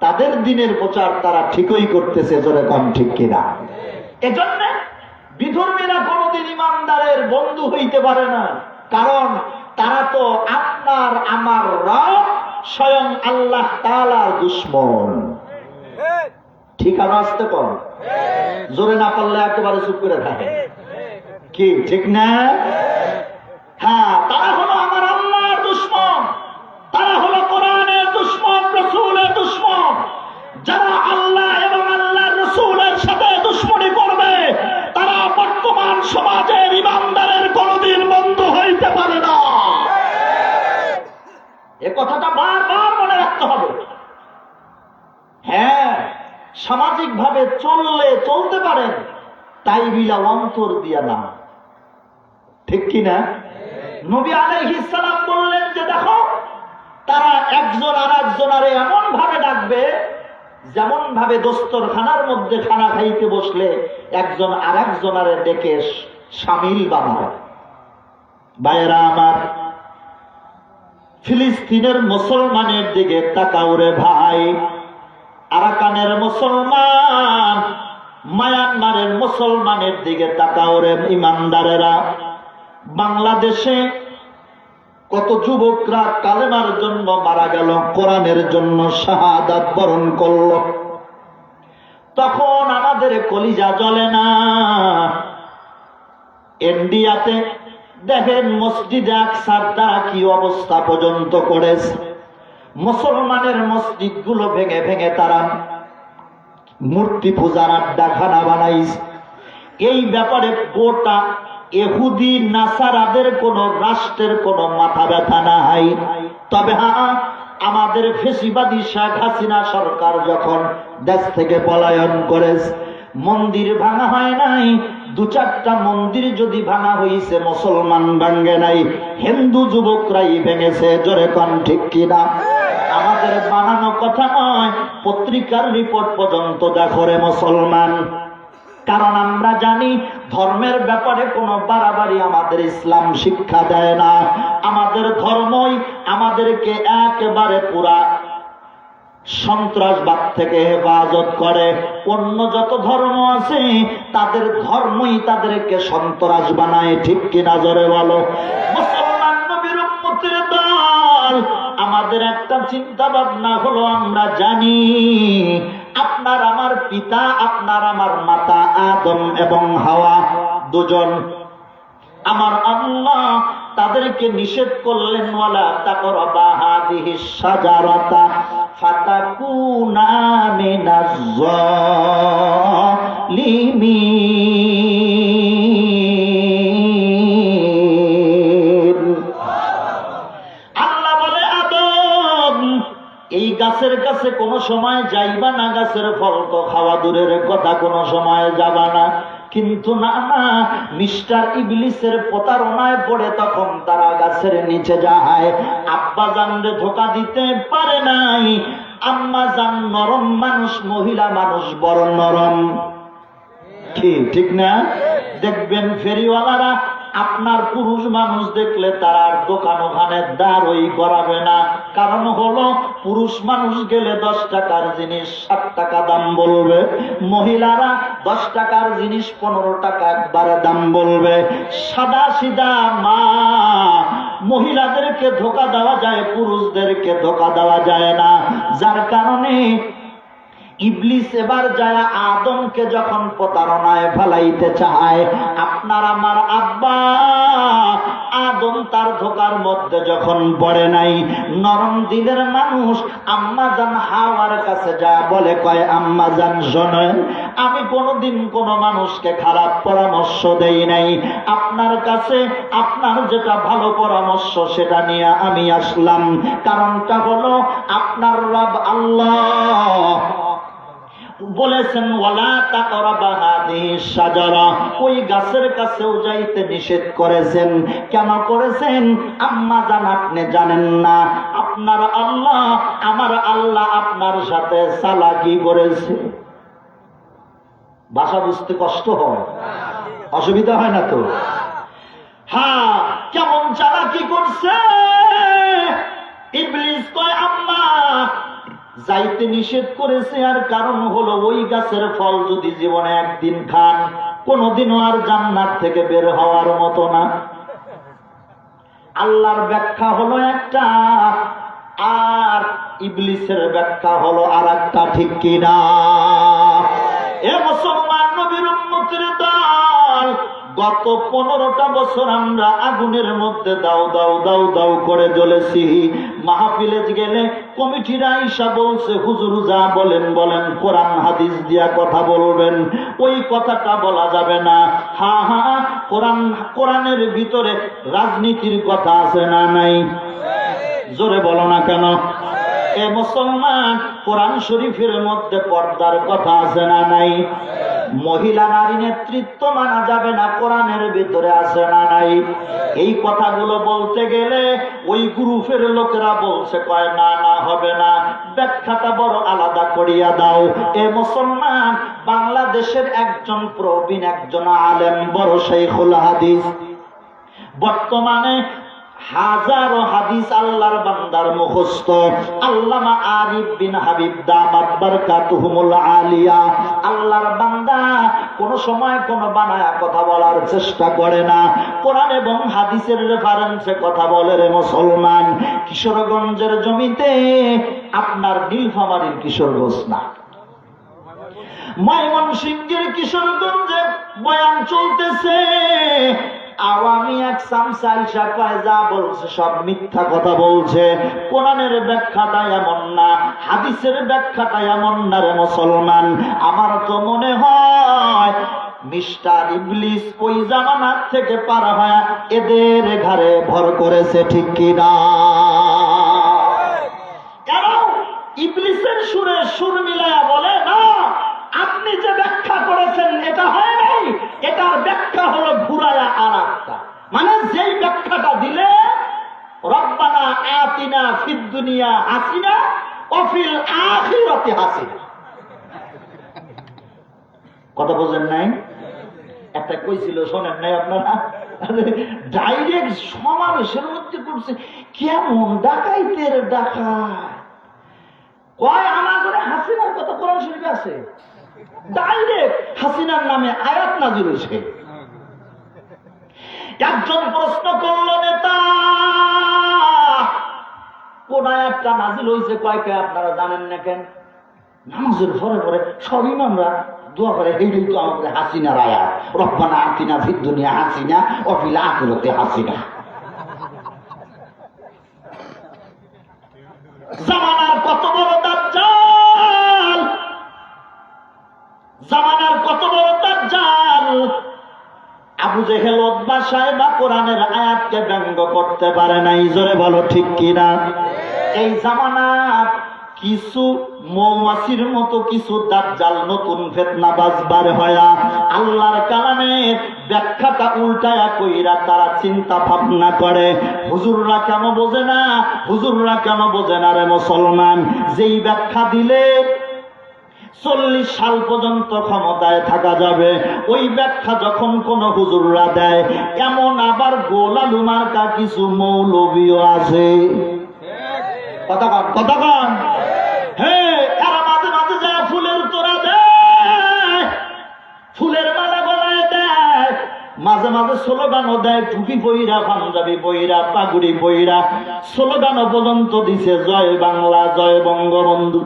Speaker 1: তাদের দিনের প্রচার তারা ঠিকই করতেছে, জোরে কম ঠিক কিনা? এজন্য বিধর্মীরা কোনদিন ইমানদারের বন্ধু হইতে পারে না, কারণ তারা তো আপনার আমার রব স্বয়ং আল্লাহ তাআলার দুশমন। ঠিক আসতে কম, জোরে না পারলে একেবারে চুপ করে থাকে। কি ঠিক না? হ্যাঁ, তারা হলো আমার আল্লাহর দুশমন, তারা হলো কোরআনের দুশমন, রাসূলের দুশমন। যারা আল্লাহ এবং আল্লাহর রাসূলের সাথে দুশমনি করবে, তারা বর্তমান সমাজের ইমানদারের কোনদিন বন্ধু হইতে পারে না। এ কথাটা বারবার মনে রাখতে হবে। হ্যাঁ, সামাজিক ভাবে চলতে পারেন, তাই বিলা অন্তর দিয়া না। ঠিক কিনা? নবী আলাইহিস সালাম বললেন যে দেখো, তারা একজন আর একজনারে এমন ভাবে ডাকবে যেমন ভাবে দস্তরখানার মধ্যে খানা খাইতে বসলে একজন আর একজনারে ডেকে শামিল বানায়। ভাইয়েরা আমার, ফিলিস্তিনের মুসলমানের দিকে তাকাও রে ভাই, আরাকানের মুসলমান, মায়ানমারের মুসলমানের দিকে তাকাও রে ইমানদারেরা। বাংলাদেশে কত যুবকরা কালেমার জন্য মারা গেল, কোরআনের জন্য শাহাদাত বরণ করল, তখন আমাদের কলিজা জ্বলে না। ইন্ডিয়াতে দেখেন মসজিদে আকসার দ্বারা কি অবস্থা পর্যন্ত করেছে। মুসলমানের মসজিদ গুলো ভেঙে ভেঙে তারা মূর্তি পূজার আড্ডাখানা বানাইছে। এই ব্যাপারে গোটা ইহুদি নাসারাদের কোন রাষ্ট্রের কোন মাথা ব্যথা নাই। তবে হ্যাঁ, আমাদের ফেসিবাদী শেখ হাসিনা সরকার যখন দেশ থেকে পলায়ন করেছে, মন্দির ভাঙা হয় নাই, দু চারটা মন্দির যদি ভাঙা হয়েছে, মুসলমান ভাঙ্গে নাই, হিন্দু যুবকরাই ভেঙেছে। জোরে কোন ঠিক কিনা? আমাদের বানানো কথা নয়, পত্রিকার রিপোর্ট পর্যন্ত দেখো রে মুসলমান। কারণ আমরা জানি ধর্মের ব্যাপারে কোনো বাড়াবাড়ি আমাদের ইসলাম শিক্ষা দেয় না। আমাদের ধর্মই আমাদেরকে একেবারে পুরা সন্ত্রাসবাদ থেকে হেফাজত করে। অন্য যত ধর্ম আছে তাদের ধর্মই তাদেরকে সন্ত্রাস বানায়। ঠিক কিনা? জোরে বলো। মুসলমান নবীর উম্মতের দল, আমাদের একটা চিন্তা ভাবনা হলো, আমরা জানি আপনার আমার পিতা, আপনার আমার মাতা আদম এবং হাওয়া দুজন, আমার আল্লাহ তাদেরকে নিষেধ করলেন, ওয়ালা তাকরাবা হাযিহিস শাজারাতা ফাতাকুনা মিনাজ জালিমিন। আল্লাহ বলে, আদম এই গাছের কাছে কোনো সময় যাইবা না, গাছের ফল তো খাওয়া দূরের কথা, কোনো সময় যাবা না। কিন্তু না না, মিস্টার ইবলিসের প্রতারণায় পড়ে তখন তারা গাছের নিচে যায়। আব্বা জানরে ধোকা দিতে পারে নাই। আম্মা জান নরম মানুষ, মহিলা মানুষ বড় নরম। কি ঠিক না? দেখবেন ফেরিওয়ালারা আপনার পুরুষ মানুষ দেখলে তার আর দোকান ওখানে দাঁড়ই করাবে না। কারণ হলো পুরুষ মানুষ গেলে 10 টাকার জিনিস 7 টাকা দাম বলবে, মহিলারা 10 টাকার জিনিস 15 টাকা একবারে দাম বলবে। সাদা সিধা মা, মহিলাদেরকে ধোকা দেওয়া যায়, পুরুষদেরকে ধোকা দেওয়া যায় না। যার কারণে ইবলিস এবার যায় আদমকে যখন প্রতারণায় ফেলাইতে চায়, আপনার আমার আব্বা আদম তার ধোকার মধ্যে যখন পড়ে নাই, নরম দিলের মানুষ আম্মা জান হাওয়ার কাছে যায়, বলে কয় আম্মা জান শোনেন, আমি কোনোদিন কোনো মানুষকে খারাপ পরামর্শ দেই নাই, আপনার কাছে আপনার যেটা ভালো পরামর্শ সেটা নিয়ে আমি আসলাম। কারণটা হলো আপনার রব আল্লাহ বলেছেন, ওয়ালা তাকরাবা হাযিহিস শাজারা, ওই গাছের কাছেও যাইতে নিষেধ করেছেন। কেন করেছেন আম্মা জান আপনি জানেন না? আপনার আল্লাহ, আমার আল্লাহ আপনার সাথে চালাকি করেছে। ভাষা বুঝতে কষ্ট হয়, অসুবিধা হয় না তো? হ্যাঁ, কেমন চালাকি করছে? ইবলিস কয় আম্মা যাইতে নিষেধ করেছে, আর কারণ হলো ওই গাছের ফল যদি জীবনে একদিন খান, কোনদিনও আর জান্নাত থেকে বের হওয়ার মতো না। আল্লাহর ব্যাখ্যা হলো একটা, আর ইবলিসের ব্যাখ্যা হলো আর একটা। ঠিক কিনা? এ মুসলমান নবীর উম্মতের দল, গত 15টা বছর আমরা আগুনের মধ্যে দাও দাও দাও দাও করে জ্বলেছি। মাহফিলে গেলে কমিটিরা আইসা বলছে, হুজুর যা বলেন বলেন, কোরআন হাদিস দিয়া কথা বলবেন, ওই কথাটা বলা যাবে না। হ্যাঁ হ্যাঁ, কোরআনের ভিতরে রাজনীতির কথা আছে না নাই? জোরে বলো না কেন? এ মুসলমান, কোরআন শরীফের মধ্যে পর্দার কথা আছে না নাই? মহিলা নারী নেতৃত্ব মানা যাবে না, কোরআনের ভিতরে আছে না নাই? এই কথাগুলো বলতে গেলে ওই গ্রুপের লোকেরা বলছে, কয় না না হবে না, ব্যাখ্যাটা বড় আলাদা করিয়া দাও। এ মুসলমান, বাংলাদেশের একজন প্রবীণ, একজন আলেম, বড় শাইখুল হাদিস, বর্তমানে হাজারো হাদিস আল্লাহর বান্দার মুখস্থ, আল্লামা আরিফ বিন হাবিব দামাত বারকাতুহুমুল আলিয়া। আল্লাহর বান্দা কোন সময় কোন বানায়া কথা বলার চেষ্টা করে না, কোরআন এবং হাদিসের রেফারেন্সে কথা বলে। রে মুসলমান, কিশোরগঞ্জের জমিতে, আপনার নীলফামারীর কিশোরগঞ্জ না, ময়মনসিংহের কিশোরগঞ্জে বয়ান চলতেছে। আওয়ামী এক সামসা ইসা কয় যা বলছে সব মিথ্যা কথা বলছে। কোরআনের ব্যাখ্যাটা এমন না, হাদিসের ব্যাখ্যাটা এমন না। রে মুসলমান, আমার তো মনে হয় মিস্টার ইবলিস ওই জামানার থেকে পার হয়ে এদের ঘাড়ে ভর করেছে। ঠিক কিনা? ইবলিসের সুরে সুর মিলায়া বলে, না,
Speaker 2: আপনি যে ব্যাখ্যা করেছেন এটা হয় নাই, এটার ব্যাখ্যা হলো ঘুরায়া আর একটা। মানে যেই ব্যাখ্যাটা দিলে রব্বানা আতিনা ফিদ দুনিয়া হাসিনা ওয়া ফিল আখিরাতি হাসিনা, কথা বোঝেন নাই? একটা কইছিল, শোনেন নাই আপনারা? ডাইরেক্ট সমাবেশের মধ্যে করছে, কেমন ডাকাইতের ডাকাত কয় আমার ঘরে হাসিনার কথা কোরআন শরীফে আছে, ডাইরেক্ট হাসিনার নামে আয়াত নাযিল হয়েছে। একজন প্রশ্ন করল, নেতা কোন আয়াতটা নাযিল হয়েছে কয় কয় আপনারা জানেন না কেন? নামাজের পরে পরে সব ইমামরা দোয়া করে, এইটাই তো আমাদের হাসিনার আয়াত, রব্বানা আতিনা ফিদ দুনিয়া হাসিনা ওয়া ফিল আখিরাতি হাসিনা। জামানার কত বড় দাজ্জাল, জামানার কত বড় দাজ্জাল। আবু জেহেল উতবা সাহেবা কোরআনের আয়াতকে ব্যঙ্গ করতে পারে নাই, জোরে বলো ঠিক কিনা? এই জামানার কিছু মৌমাছির মতো কিছু দাজ্জাল নতুন ফিতনাবাজ বার হয়া আল্লাহর কালামের ব্যাখ্যাটা উল্টায়া কইরা তারা চিন্তা ভাবনা করে, হুজুররা কেন বোঝে না, হুজুররা কেন বোঝে না রে মুসলমান? যেই ব্যাখ্যা দিলে 40 সাল পর্যন্ত ক্ষমতায় থাকা যাবে, ওই ব্যাখ্যা যখন কোন হুজুররা দেয়, এমন আবার গোলালু মার্কা কিছু মৌলবীও আছে। কথা কন, হ্যাঁ, এরা মাঝে মাঝে যায় ফুলের তোড়া দেয়, ফুলের মালা গলায় দেয়, মাঝে মাঝে স্লোগানও দেয়, টুপি বইরা, পাঞ্জাবি বইরা, পাগুড়ি বইরা, স্লোগানও পর্যন্ত দিছে, জয় বাংলা, জয় বঙ্গবন্ধু।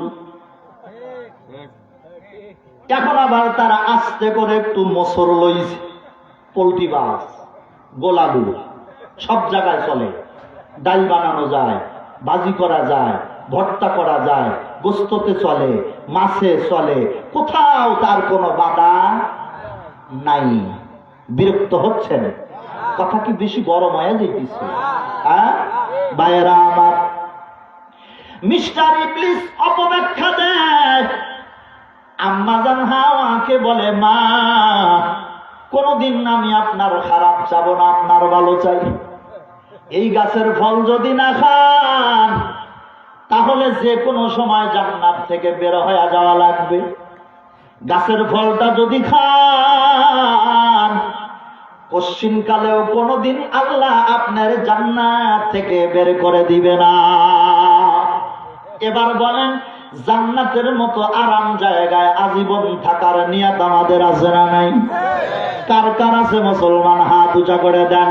Speaker 2: এখন আবার তারা আস্তে করে একটু মোসর লইছে, পোল্ট্রি বাস, গোলালু সব জায়গায় চলে, ডাল বানানো যায়, বাজি করা যায়, ভর্তা করা যায়, গোস্ততে চলে, মাছে চলে, কোথাও তার কোনো বাধা নাই। বিরক্ত হচ্ছেন? কথা কি বেশি গরম হয়ে যাইতেছে? হ্যাঁ ভাইয়েরা আমার, মিস্টার ইবলিস অপব্যাখ্যা দেয়। আম্মাজান হাওয়াকে বলে, মা কোনদিন আমি আপনার খারাপ চাব না, আপনার ভালো চাই। এই গাছের ফল যদি না খান তাহলে যে কোনো সময় জান্নাত থেকে বের হয়ে যাওয়া লাগবে। গাছের ফলটা যদি খান পশ্চিমকালেও কোনদিন আল্লাহ আপনার জান্নাত থেকে বের করে দিবে না। এবার বলেন, জান্নাতের মতো আরাম জায়গায় আজীবন থাকার নিয়ত আমাদের আছে না নাই? কার কার আছে মুসলমান? হাত উঁচা করে দেন।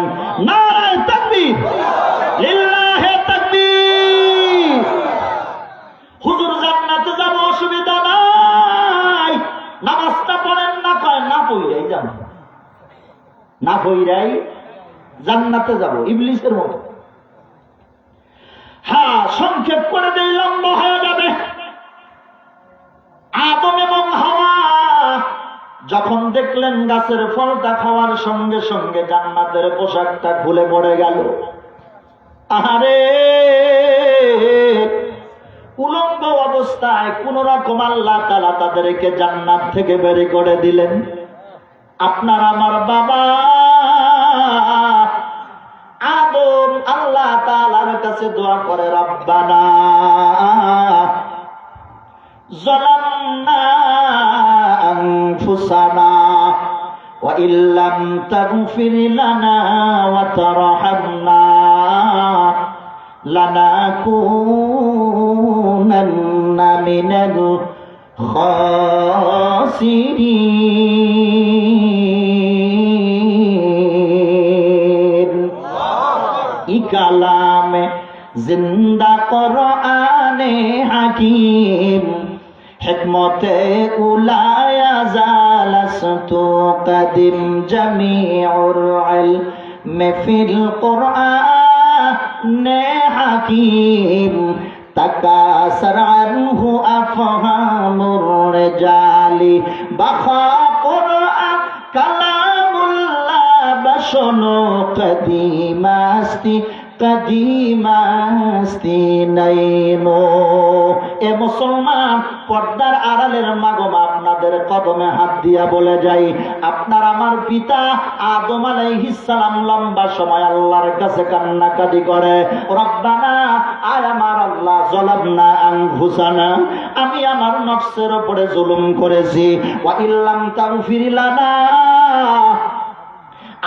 Speaker 2: নারায়ে তাকবীর, লিল্লাহে তাকবীর। হুজুর জান্নাতে যাব, অসুবিধা নাই, নামাজটা পড়েন না, কয় না পড়াই যাব, না পড়াই জান্নাতে যাব, ইবলিসের মতো। হ্যাঁ, সংক্ষেপ করে দেই, লম্বা হয়ে যাবে। আদম এবং হাওয়া যখন দেখলেন গাছের ফলটা খাওয়ার সঙ্গে সঙ্গে জান্নাতের পোশাকটা খুলে পড়ে গেল, আহারে উলঙ্গ অবস্থায় কোন রকম আল্লাহ তাআলা তাদেরকে জান্নাত থেকে বের করে দিলেন। আপনার আমার বাবা আদম আল্লাহ তাআলার কাছে দোয়া করে, রব্বানা যালামনা আনফুসানা ওয়া ইল্লাম তাগফির লানা ওয়া তারহামনা লানাকুনান্না মিনাল খাসিরিন। ই কালামে জিন্দা কোরআনে হাকিম, হিকমতে উলায়া জালাস্তু কদিম, জামিউর ইলমি ফিল কোরআনে হাকিম, তাকাসার আনহু আফহামুর রিজালি, বাখা কোরআন কালামুল্লাহ, বাশনু কদিমাস্তি কাদিমাস্তিনাইনো। এ মুসলমান, পর্দার আড়ালের মাগমা আপনাদের কদমে হাত দিয়া বলে যাই, আপনার আমার পিতা আদম আলাইহিস সালাম লম্বা সময় আল্লাহর কাছে কান্নাকাটি করে, রব্বানা, আয় আমার আল্লাহ, যালামনা আনফুসানা, আমি আমার নফসের উপরে জুলুম করেছি, ওয়া ইল্লাম তাগফির লানা,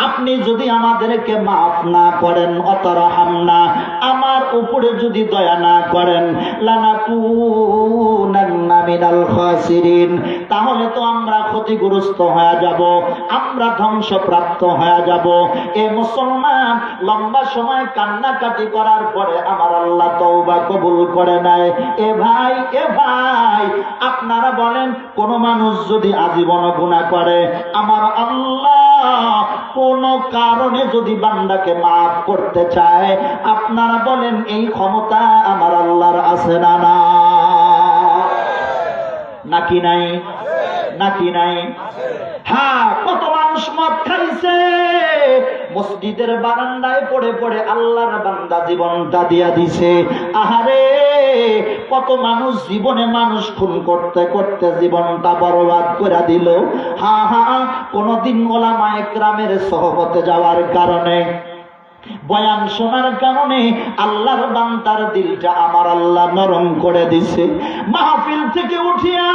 Speaker 2: আপনি যদি আমাদেরকে মাফ না করেন, অতরহামনা, আমার উপরে যদি দয়া না করেন, লানাকুনান্না মিনাল খাসিরিন, তাহলে তো আমরা ক্ষতিগ্রস্ত হয়ে যাব, আমরা ধ্বংসপ্রাপ্ত হয়ে যাব। এ মুসলমান, লম্বা সময় কান্নাকাটি করার পরে আমার আল্লাহ তওবা কবুল করে নেয়। এ ভাই, আপনারা বলেন, কোন মানুষ যদি আজীবন গুনাহ করে, আমার আল্লাহ কোন কারণে যদি বান্দাকে মাফ করতে চায়, আপনারা বলেন এই ক্ষমতা আমার আল্লাহর আছে না? নাকি নাই? নাকি নাই? হ্যাঁ, কত মানুষ মদ খাইছে, মসজিদের বারান্দায় পড়ে পড়ে আল্লাহর বান্দা জীবনটা দিয়া দিছে। আহারে, কত মানুষ জীবনে মানুষ খুন করতে করতে জীবনটা বরবাদ করে দিল। কোনদিন ওলামায়ে কেরামের সোহবতে যাওয়ার কারণে, বয়ান শোনার কারণে আল্লাহর বান্দার দিলটা আমার আল্লাহ নরম করে দিছে। মাহফিল থেকে উঠিয়া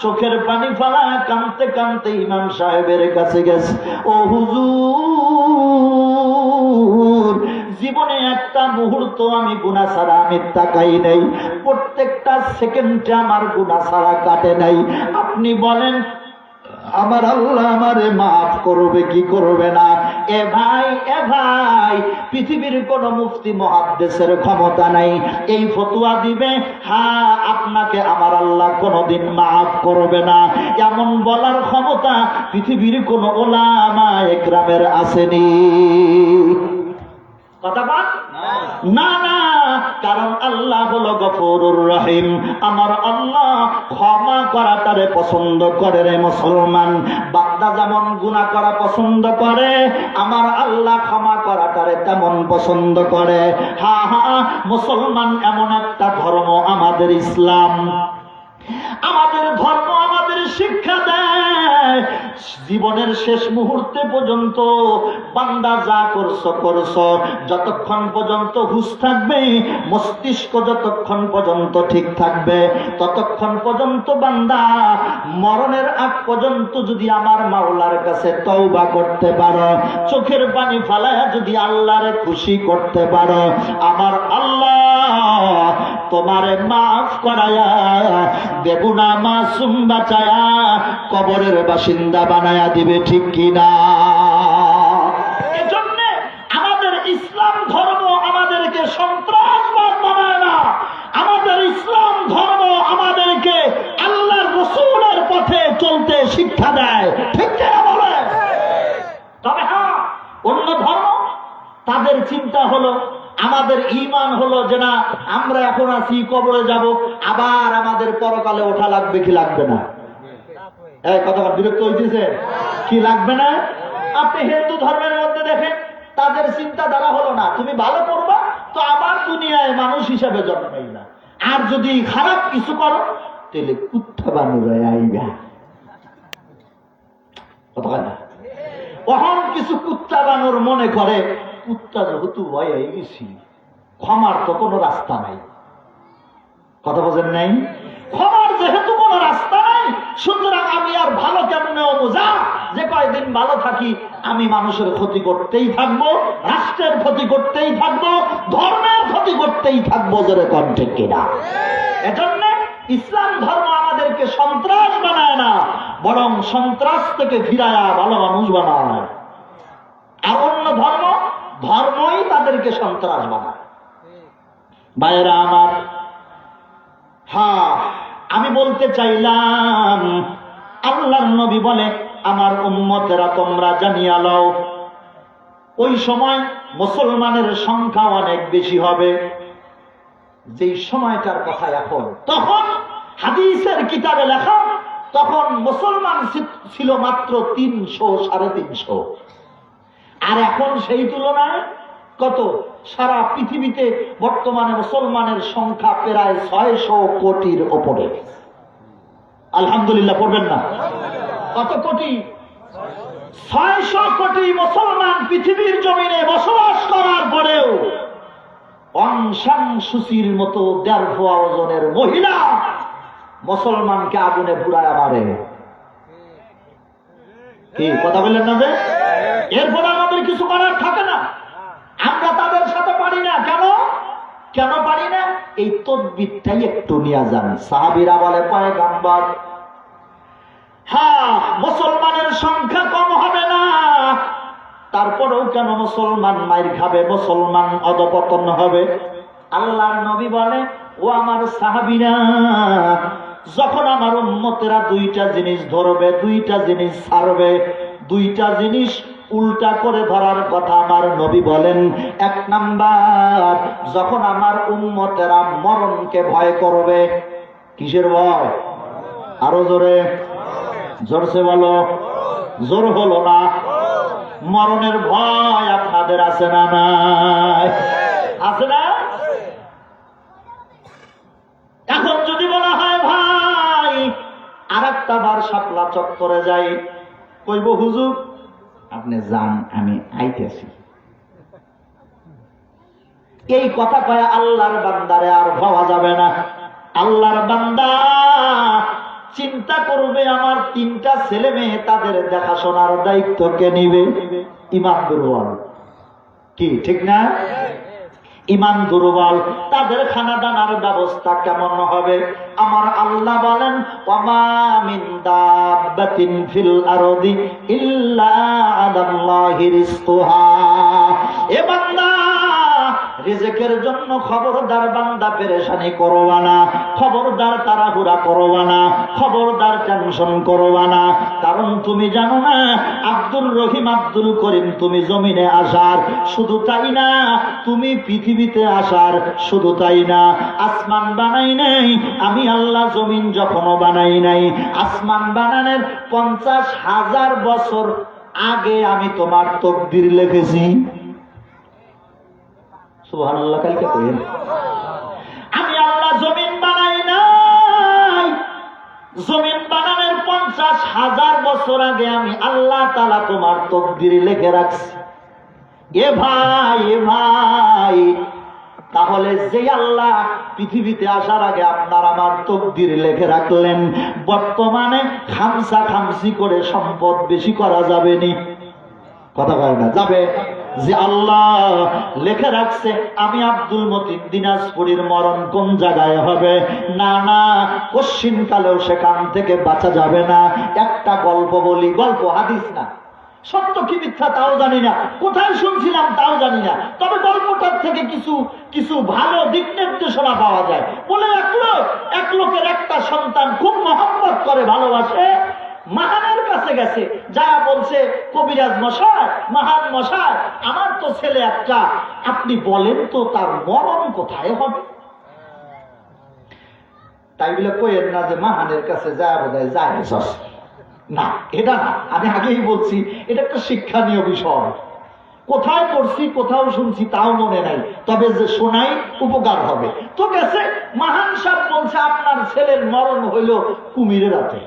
Speaker 2: চোখের পানি ফেলা কাঁদতে কাঁদতে ইমাম সাহেবের কাছে গেছে, ও হুজুর, জীবনে একটা মুহূর্ত আমি গুনাহ ছাড়া আমি তাকাই নাই, প্রত্যেকটা সেকেন্ডে আমার গুনাহ ছাড়া কাটে নাই, আপনি বলেন আমার আল্লাহ আমারে মাফ করবে কি করবে না? এ ভাই, পৃথিবীর কোন মুফতি মুহাদ্দিসের ক্ষমতা নাই এই ফতোয়া দিবে, হ্যাঁ আপনাকে আমার আল্লাহ কোনদিন মাফ করবে না, এমন বলার ক্ষমতা পৃথিবীর কোন উলামায়ে কেরামের আসেনি। কথা বল না, কারণ আল্লাহ হলো গফুরুর রহিম, আমার আল্লাহ ক্ষমা করাটারে পছন্দ করে। রে মুসলমান, বান্দা যেমন গুনাহ করা পছন্দ করে, আমার আল্লাহ ক্ষমা করাটারে তেমন পছন্দ করে। মুসলমান এমন একটা ধর্ম আমাদের ইসলাম, আমাদের ধর্ম আমাদের শিক্ষা দেয়, জীবনের শেষ মুহূর্তে পর্যন্ত বান্দা যা করছো, যতক্ষণ পর্যন্ত হুঁশ থাকবে, মস্তিষ্ক যতক্ষণ পর্যন্ত ঠিক থাকবে, ততক্ষণ পর্যন্ত বান্দা মরণের আগ পর্যন্ত যদি আমার মাওলার কাছে তওবা করতে পারো, চোখের পানি ফালায়া যদি আল্লাহরে খুশি করতে পারো, আমার আল্লাহ তোমারে মাফ করায়া বেগুনা মাসুম বাঁচায়া কবরের বাসিন্দা বানায়া দিবে, ঠিক কিনা? এজন্য আমাদের ইসলাম ধর্ম আমাদেরকে সন্ত্রাসবাদ বানায় না, আমাদের ইসলাম ধর্ম আমাদেরকে আল্লাহর রাসূলের পথে চলতে শিক্ষা দেয়, ঠিক কিনা বলে? তবে হ্যাঁ, অন্য ধর্ম তাদের চিন্তা হলো, আমাদের ঈমান হলো যে না, আমরা এখন আছি, কবরে যাব, আবার আমাদের পরকালে ওঠা লাগবে কি লাগবে না? এই কথা বিরক্ত হইতেছে, কি লাগবে না? আপনি হিন্দু ধর্মের মধ্যে দেখেন, তাদের চিন্তাধারা হলো না তুমি ভালো করবা তো আবার দুনিয়ায় মানুষ হিসাবে জন্মাইবা, আর যদি খারাপ কিছু করো তাহলে কুত্তা বানুরায় আইবা। কথা না, কখন কিছু কুত্তা বানুর মনে করে কুত্তা যেহেতু ভয় হয়ে গেছি, ক্ষমার তো কোনো রাস্তা নাই। কথা বোঝেন নাই? ক্ষমার যেহেতু কোনো রাস্তা নাই, সুতরাং আমি আর ভালো কেমনে বোঝা যে কয়দিন ভালো থাকি আমি মানুষের ক্ষতি করতেই থাকবো, রাষ্ট্রের ক্ষতি করতেই থাকবো, ধর্মের ক্ষতি করতেই থাকবো, জোরে কণ্ঠে কিনা? এজন্য ইসলাম ধর্ম আমাদেরকে সন্ত্রাস বানায় না, বরং সন্ত্রাস থেকে ফিরায়া ভালো মানুষ বানায়। আর অন্য ধর্মই তাদেরকে সন্ত্রাস বানায়। ভাইয়েরা আমার, আমি বলতে চাইলাম, আল্লাহর নবী বলে আমার উম্মতেরা তোমরা জানিয়া লও, ওই সময় মুসলমানের সংখ্যা অনেক বেশি হবে। যেই সময়টার কথা এখন, তখন হাদিসের কিতাবে লেখা, তখন মুসলমান ছিল মাত্র 300, 350, আর এখন সেই তুলনায় কত সারা পৃথিবীতে বর্তমানে মুসলমানের সংখ্যা প্রায় 600 কোটির ওপরে। আলহামদুলিল্লাহ পড়বেন না? কত কোটি? 600 কোটি মুসলমান পৃথিবীর জমিনে বসবাস করার পরেও অং সান সুচির মতো 1.5 পোয়া ওজনের মহিলা মুসলমানকে আগুনে পুড়ায় মারে। কি কথা বললেন না? যে এরপরে আমাদের কিছু করার থাকে না, আমরা তাদের সাথে পারি না। কেন পারি না? এই তদবিরটাই একটু নিয়ে যান। সাহাবীরা বলে পয়গম্বর, হ্যাঁ মুসলমানের সংখ্যা কম হবে না, তারপরেও কেন মুসলমান মাইর খাবে, মুসলমান অধপতন হবে? আল্লাহর নবী বলে, ও আমার সাহাবীরা, যখন আমার উম্মতেরা 2টা জিনিস ধরবে, 2টা জিনিস ছাড়বে, 2টা জিনিস উল্টা করে ধরার কথা আমার নবী বলেন। 1 নাম্বার, যখন আমার উম্মতেরা মরণকে ভয় করবে। কিসের ভয়? আরো জোরে, জোরসে বলো। জোর হলো না। মরণের ভয় আপনাদের আছে না? নাই? আছে না? এখন যদি বলা হয় ভাই আর একটা বার শাপলা চত্বরে যাই, কইব হুজুর আপনি যান, আমি আইতেছি। এই কথা কয়ে আল্লাহর বান্দারে আর ভাবা যাবে না। আল্লাহর বান্দা চিন্তা করবে আমার 3টা ছেলে মেয়ে, তাদের দেখাশোনার দায়িত্ব কে নিবে? ইমান দুর্বল। কি ঠিক না? ইমান দুর্বল, তাদের খানা দানার ব্যবস্থা কেমন হবে? আমার আল্লাহ বলেন, ওয়ামা মিন দাব্বাতিন ফিল আরদি ইল্লা আলাল্লাহি রিজকুহা। এ বান্দা, রিজেকের জন্য খবরদার বান্দা পেরেশানি করবা না, খবরদার তাড়াহুড়া করবা না, খবরদার টেনশন করবা না। কারণ তুমি জানো না আব্দুর রহিম আব্দুল করিম তুমি জমিনে আসার, শুধু তাই না তুমি পৃথিবীতে আসার, শুধু তাই না আসমান বানাই নাই আমি আল্লাহ, জমিন যখনও বানাই নাই, আসমান বানানোর 50,000 বছর আগে আমি তোমার তকদির লিখেছি। সুবহানাল্লাহ। কালকে কইেন আমি আল্লাহ জমিন বানাই নাই, জমিন বানানোর 50,000 বছর আগে আমি আল্লাহ তাআলা তোমার তকদির লিখে রাখছি। এ ভাই, তাহলে যে আল্লাহ পৃথিবীতে আসার আগে আপনার আমার তকদির লিখে রাখলেন, বর্তমানে খামসা খামসি করে সম্পদ বেশি করা যাবে নি? কথা বলে না? যাবে। যে আল্লাহ লেখে রাখছে আমি আব্দুল মতিন দিনাজপুরের মরণ কোন জায়গায় হবে, না না কোশ্চিন কালেও সেখান থেকে বাঁচা যাবে না। একটা গল্প বলি, গল্প, হাদিস না, সত্য কি মিথ্যা তাও জানি না, কোথায় শুনছিলাম তাও জানি না, তবে গল্পটার থেকে কিছু ভালো দিক নির্দেশনা পাওয়া যায়। বলে এক লোকের একটা সন্তান খুব মহব্বত করে, ভালোবাসে, মাহানের কাছে গেছে, যা বলছে কবিরাজ মশাই, মাহান মশাই, আমার তো ছেলে একটা, আপনি বলেন তো তার মরণ কোথায় হবে? তাই বলে কইেন না যে মাহানের কাছে যা বোধহয় যায় না, এটা না, আমি আগেই বলছি এটা একটা শিক্ষণীয় বিষয়। কোথায় পড়ছি কোথাও শুনছি তাও মনে নাই, তবে যে শোনাই উপকার হবে। তো গেছে, মাহান সাহেব বলছে আপনার ছেলের মরণ হইল কুমিরের হাতে।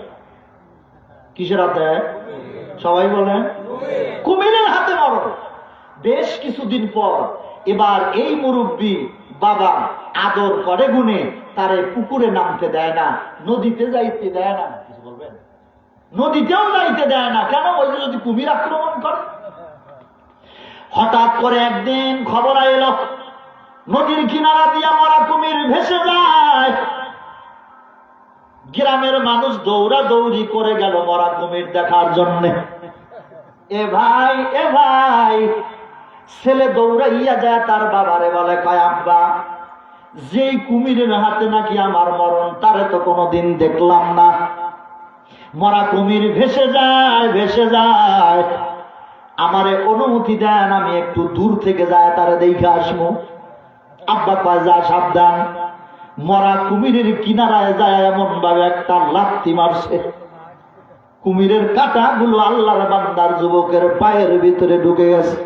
Speaker 2: কিসের হাতে? সবাই বলেন কুমিরের হাতে মরণ। বেশ কিছুদিন পর এবার এই মুরব্বী বাবা আদর করে গুনে তারে পুকুরে নামতে দেয় না, নদীতে যাইতে দেয় না। কিছু বলবেন? নদীতেও যাইতে দেয় না। কেন? ওই যে যদি কুমির আক্রমণ করে। হঠাৎ করে একদিন খবর এলো নদীর কিনারা দিয়া মরা কুমির ভেসে যায়। গ্রামের মানুষ দৌড়াদৌড়ি করে গেল মরা কুমির দেখার জন্য। এ ভাই ছেলে দৌড়াইয়া যায় তার বাবারে বলে, কয় আব্বা, যেই কুমিরের হাতে নাকি আমার মরণ, তারে তো কোনোদিন দেখলাম না। মরা কুমির ভেসে যায়, আমারে অনুমতি দেন আমি একটু দূর থেকে যায় তারে দেখে আসবো। আব্বা কয়, যা, সাবধান। মরা কুমিরের কিনারায় যায় এমন ভাবে একটা লাথি মারছে, কুমিরের কাঁটা গুলো আল্লাহর বান্দার যুবকের পায়ের ভিতরে ঢুকে গেছে।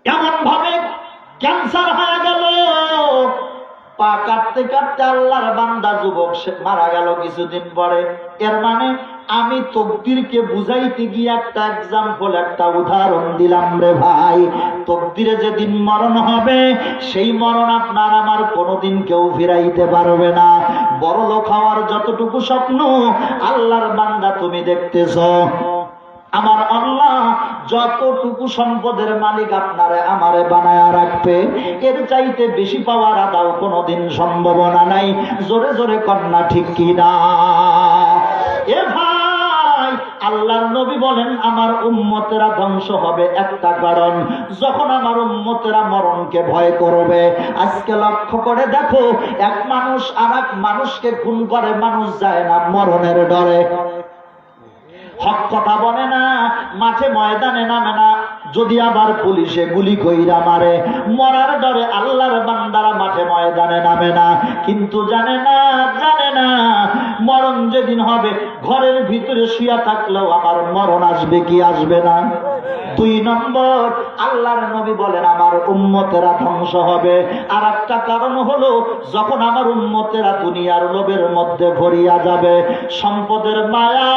Speaker 2: এমন ভাবে ক্যান্সার হয়ে গেল, পা কাটতে কাটতে আল্লাহর বান্দা যুবক সে মারা গেল কিছুদিন পরে। এর মানে আমি তকদিরকে বুঝাইতে গিয়ে একটা এক্সাম্পল, একটা উদাহরণ দিলাম রে ভাই। তকদিরে যেদিন মরণ হবে, সেই মরণ আপনার আমার কোনোদিন কেউ ফিরাইতে পারবে না। বড় লোক হওয়ার যতটুকু স্বপ্ন আল্লাহর বান্দা তুমি দেখতেছ, আমার আল্লাহ যতটুকু সম্পদের মালিক আপনারে আমারে বানায়া রাখবে, এর চাইতে বেশি পাওয়ার আদাও কোনোদিন সম্ভাবনা নাই। জোরে জোরে কন্যা ঠিক কিনা? এ ভাই, আল্লাহর নবী বলেন আমার উম্মতেরা ধ্বংস হবে একটা কারণ, যখন আমার উম্মতেরা মরণকে ভয় করবে। আজকে লক্ষ্য করে দেখো, এক মানুষ আর এক মানুষকে খুন করে, মানুষ যায় না মরণের ডরে, হক কথা বলে না, মাঠে ময়দানে নামে না। যদি আবার পুলিশে গুলি কইরা মারে, মরার ডরে আল্লাহর বান্দারা মাঠে ময়দানে নামে না। কিন্তু জানে না মরণ যেদিন হবে, ঘরের ভিতরে শুয়া থাকলেও আমার মরণ আসবে কি আসবে না। 2 নম্বর, আল্লাহর নবী বলেন আমার উম্মতেরা ধ্বংস হবে আর একটা কারণ হলো, যখন আমার উম্মতেরা দুনিয়ার লোভের মধ্যে ভরিয়া যাবে, সম্পদের মায়া,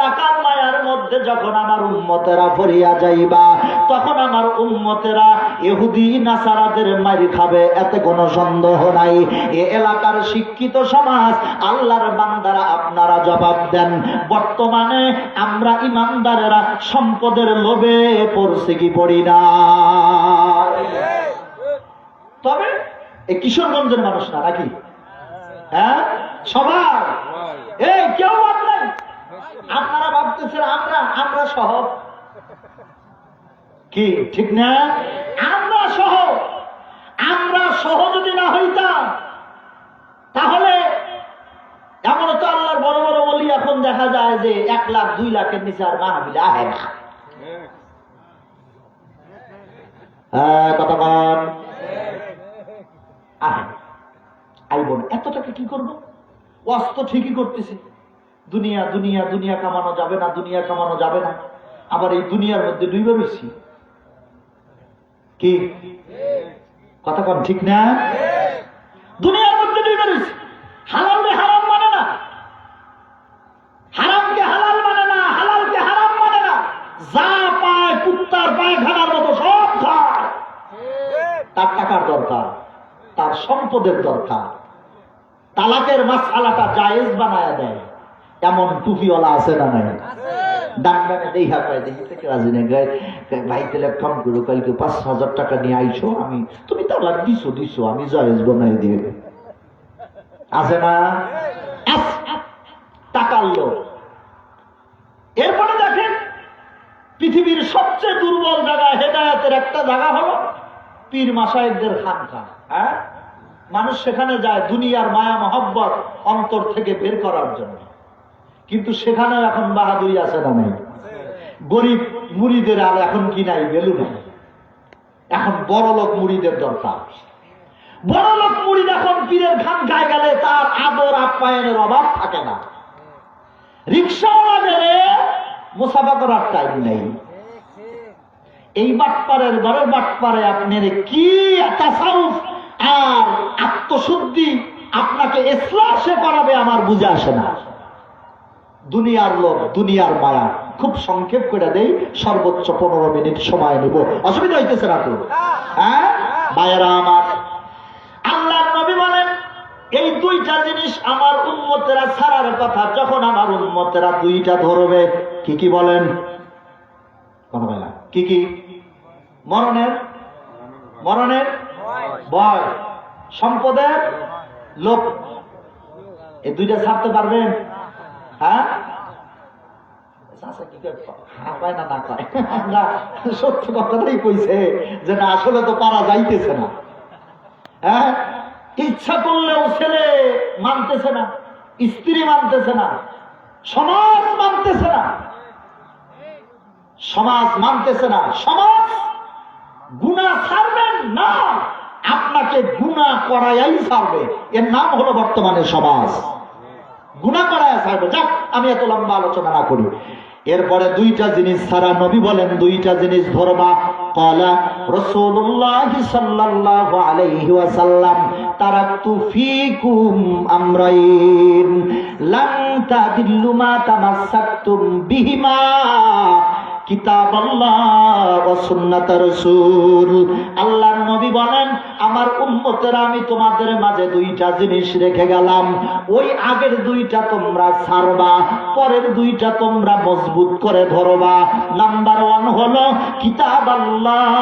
Speaker 2: টাকার মায়ার মধ্যে যখন আমার উম্মতেরা ভরিয়া যাইবা, তখন আমার উম্মতেরা ইহুদি নাসারাদের মারি খাবে, এতে কোনো সন্দেহ নাই। এ এলাকার শিক্ষিত সমাজ, আল্লাহর বান্দারা আপনারা জবাব দেন, বর্তমানে আমরা ইমানদারেরা সম্পদের লোভে পড়ছি কি পড়ি না? তবে এই কিশোরগঞ্জের মানুষ না নাকি? হ্যাঁ, সবার এই কেউ বাদ নাই। আপনারা ভাবতেছেন আমরা সহ, কি ঠিক না? আমরা সহ যদি না হইতাম, তাহলে এমন তো আল্লাহর বড় বড় বলি এখন দেখা যায় যে 1 লাখ 2 লাখের নিচে আর মাহফিলে আহে না। কথা বল, আহে আইব না। এত টাকা কি করবো? ওয়াজ তো ঠিকই করতেছি, দুনিয়া দুনিয়া দুনিয়া কামানো যাবে না, দুনিয়া কামানো যাবে না। আবার এই দুনিয়ার মধ্যে ডুবে রয়েছি, কি কথা কন ঠিক না? দুনিয়ার মধ্যে ডুবে রয়েছি। হালালকে হারাম মানে না, হারামকে হালাল মানে না, হালালকে হারাম মানে না। যা পায় কুত্তার পায় খাবার মতো সব খায়। তার টাকার দরকার, তার সম্পদের দরকার। তালাকের মাসআলাটা জায়েজ বানায়া দেয় এমন টুপিওয়ালা আছে না নাই? ডাক্তারে দেখা পায়, দেখি থেকে রাজি নেই, ভাই তাহলে কম করো, কালকে 5,000 টাকা নিয়ে আইসো, আমি তুমি তালাক দিছো আমি জায়েজ বানাই দিয়ে, আছে না? টাকার লোক। এরপরে দেখেন, পৃথিবীর সবচেয়ে দুর্বল জায়গা, হেদায়েতের একটা জায়গা হলো পীর মাশায়েখদের খানকা। হ্যাঁ, মানুষ সেখানে যায় দুনিয়ার মায়া মহব্বত অন্তর থেকে বের করার জন্য। কিন্তু সেখানে এখন বাহাদুরি আছে না নাই? গরিব মুরিদের আর এখন কি নাই? ভ্যালু নাই। এখন বড় লোক মুরিদের দরকার। বড় লোক মুরিদ এখন পীরের খানকায় গেলে তার আদর আপ্যায়নের অভাব থাকে না। রিক্সাওয়ালা গেলে মুসাফা করার টাইম নেই। এই বাটপারের ঘরের বাটপারে আপনার কি তাসাউফ আর আত্মশুদ্ধি আপনাকে ইখলাসে করাবে আমার বুঝে আসে না। দুনিয়ার লোক, দুনিয়ার মায়া। খুব সংক্ষেপ করে দেই, সর্বোচ্চ 15 মিনিট সময় নিব, অসুবিধা হইতেছে না তো? হ্যাঁ ভাইয়েরা আমার, আল্লাহর নবী বলেন এই 2টা জিনিস আমার উম্মতেরা ছাড়ার কথা। যখন আমার উম্মতেরা 2টা ধরবে, কি কি বলেন? কথা বলে না, কি কি? মরণের ভয়, সম্পদের লোভ। এই 2টা ছাড়তে পারবেন? হ্যাঁ, পায় না, না পায়। আমরা সত্য কথাটাই কইছে যে না, আসলে তো পারা যাইতেছে না। হ্যাঁ, ইচ্ছা করলেও ছেলে মানতেছে না, স্ত্রী মানতেছে না, সমাজ মানতেছে না, সমাজ গুনাহ ছাড়বেন না, আপনাকে গুনাহ করায়াই ছাড়বে। এর নাম হলো বর্তমানে সমাজ, গুনাহ করায়া ছাড়বে। যাক, আমি এত লম্বা আলোচনা না করি। এরপরে 2টা জিনিস ছাড়া নবী বলেন 2টা জিনিস ধরবা। قال رسول الله صلى الله عليه وسلم تركت فيكم أمرين لن تضلوا ما تمسكتم بهما কিতাব আল্লাহ ওয়া সুন্নাত রাসূল। আল্লাহর নবী বলেন, আমার উম্মতেরা আমি তোমাদের মাঝে দুইটা জিনিস রেখে গেলাম, ওই আগের দুইটা তোমরা ছাড়বা, পরের দুইটা তোমরা মজবুত করে ধরবা। নাম্বার 1 হলো কিতাব আল্লাহ,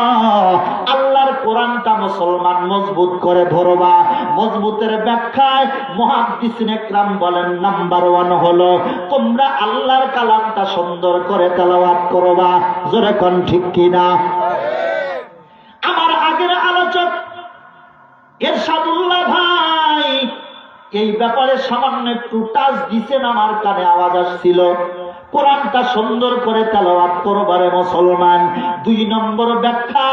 Speaker 2: আল্লাহর কোরআনটা মুসলমান মজবুত করে ধরবা। মজবুতের ব্যাখ্যায় মুহাদ্দিসিন ইকরাম বলেন, নাম্বার 1 হলো তোমরা আল্লাহর কালামটা সুন্দর করে তেলাওয়াত করো। জোরে কোন ঠিক কিনা? আমার আগের আলোচক এরশাদুল্লাহ ভাই এই ব্যাপারে সামান্য একটু টাচ দিছেন, আমার কানে আওয়াজ আসছিল। কোরআনটা সুন্দর করে তেলাওয়াত করবারে মুসলমান। 2 নম্বর ব্যাখ্যা,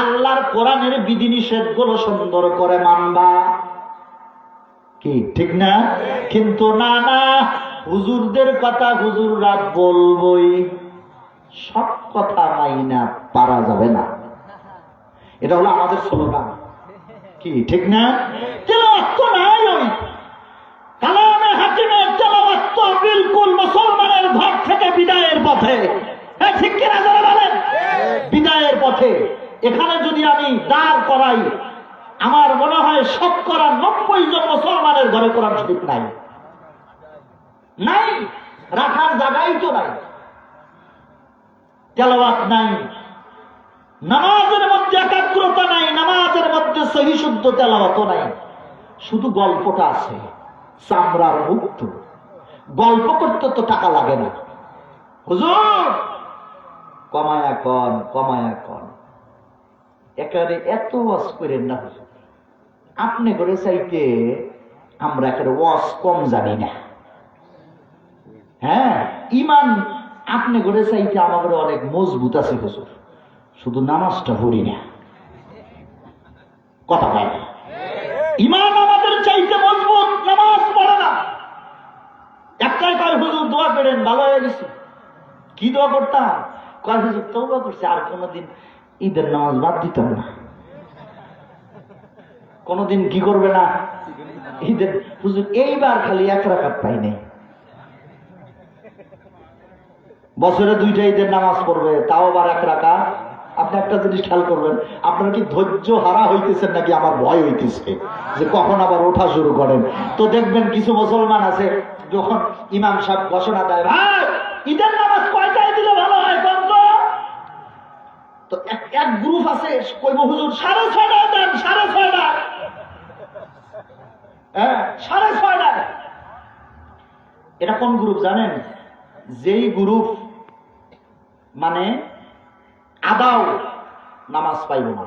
Speaker 2: আল্লাহর কোরআনের বিধিনিষেধ গুলো সুন্দর করে মানবা। কি ঠিক না? কিন্তু না না, হুজুরদের কথা হুজুররা বলবই, সব কথা মাইনা পারা যাবে না। এটা হলো আমাদের স্লোগান। কি ঠিক না? তেলাওয়াত তো নাই, ওই কালামে হাকিমের তেলাওয়াত তো বিলকুল মুসলমানের ঘর থেকে বিদায়ের পথে। হ্যাঁ ঠিক কিনা যারা বলেন? বিদায়ের পথে। এখানে যদি আমি দাঁড় করাই, আমার মনে হয় 90% জন মুসলমানের ঘরে কোরআন শরীফ নাই, নাই, রাখার জায়গাই তো নাই। তেলাওয়াত নাই, নামাজের মধ্যে একাগ্রতা নাই, নামাজের মধ্যে সহি শুদ্ধ তেলাওয়াতও নাই, শুধু গল্পটা আছে, চামড়ার মুক্ত। গল্প করতে তো টাকা লাগে না। হুজুর কমায়া কন, কমায়া কন, একেবারে এত ওয়াজ করেন না হুজুর। আপনি করে চাইতে আমরা একেবারে ওয়াজ কম জানি না। হ্যাঁ, ইমান আপনি করে চাইতে আমাদের অনেক মজবুত আছে হুজুর, শুধু নামাজটা পড়ি না। কথা পায় না, ইমান আমাদের চাইতে মজবুত, নামাজ পড়ে না। একটাই কয় হুজুর দোয়া করেন, ভালো হয়ে গেছে। কি দোয়া করতাম? কয় হুজুর তওবা করছে, আর কোনোদিন ঈদের নামাজ বাদ দিতাম না। কোনোদিন কি করবে না? ঈদের। হুজুর এইবার খালি 1 রাকাত পাই নাই, বছরে 2টা ঈদের নামাজ পড়বে, তাও আবার 1 রাকাত। আপনি একটা জিনিস খেয়াল করবেন, আপনার কি ধৈর্য হারা হইতেছেন নাকি আমার ভয় হইতেছে যে কখন আবার ওঠা শুরু করেন? তো দেখবেন কিছু মুসলমান আছে, যখন ইমাম সাহেব ঘোষণা দেয়, ভাই ঈদের নামাজ কয়টায় দিলে ভালো হয় কোন তো, এক গ্রুপ আছে কইব হুজুর 6:30 দেন, 6:30। হ্যাঁ 6:30। এটা কোন গ্রুপ জানেন? যেই গ্রুপ মানে আদাও নামাজ পাইব না,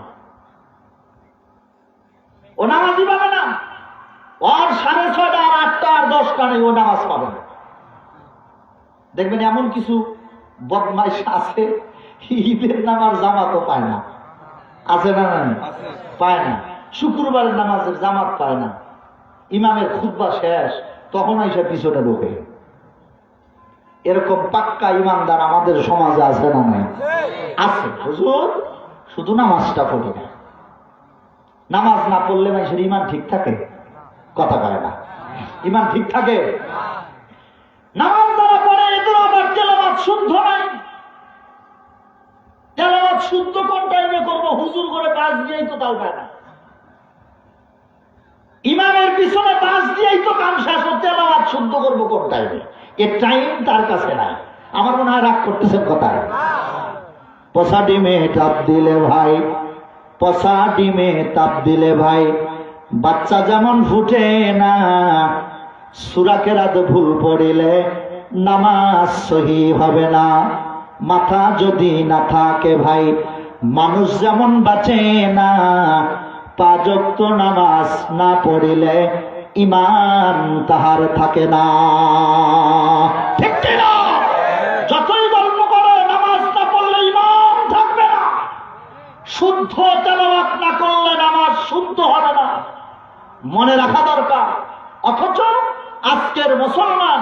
Speaker 2: ও নামাজই পাবে না। ওর 6:30 আর 8টা আর 10টা নেই, ও নামাজ পাবে না। দেখবেন এমন কিছু বদমাইশ আছে, ঈদের নামাজ জামাতও পায় না। আছে না? পায় না। শুক্রবারের নামাজের জামাত পায় না। ইমামের খুতবা শেষ, তখন এসে পিছনে ঢোকে। এরকম পাক্কা ইমানদার আমাদের সমাজে আছে না? নাই? আছে। হুজুর শুধু নামাজটা পড়ি না। নামাজ না পড়লে মানুষের ইমান ঠিক থাকে? কথা বলে না। ইমান ঠিক থাকে? নামাজ যারা পড়ে এদের আবার তেলাওয়াত শুদ্ধ নাই। তেলাওয়াত শুদ্ধ কোন টাইমে করবো? হুজুর করে বাস দিয়েই তো তাও পায় না। ইমামের পিছনে বাস দিয়েই তো কাম শেষ, তেলাওয়াত শুদ্ধ করবো কোন টাইমে? এর টাইম তার কাছে নাই। আমার মনে হয় রাগ করতেছেন কথায়। পচা ডিমে তাপ দিলে ভাই, পচা ডিমে তাপ দিলে ভাই, বাচ্চা যেমন ফুটে না, সূরা কেরাত ভুল পড়িলে নামাজ সহি হবে না। মাথা যদি না থাকে ভাই, মানুষ যেমন বাঁচে না। 5 ওয়াক্ত নামাজ না পড়িলে ইমান তাহার থাকে না। ঠিক না? যতই গল্প করো, নামাজ না পড়লে ইমান থাকবে না। শুদ্ধ তেলাওয়াত না করলে নামাজ শুদ্ধ হবে না, মনে রাখা দরকার। অথচ আজকের মুসলমান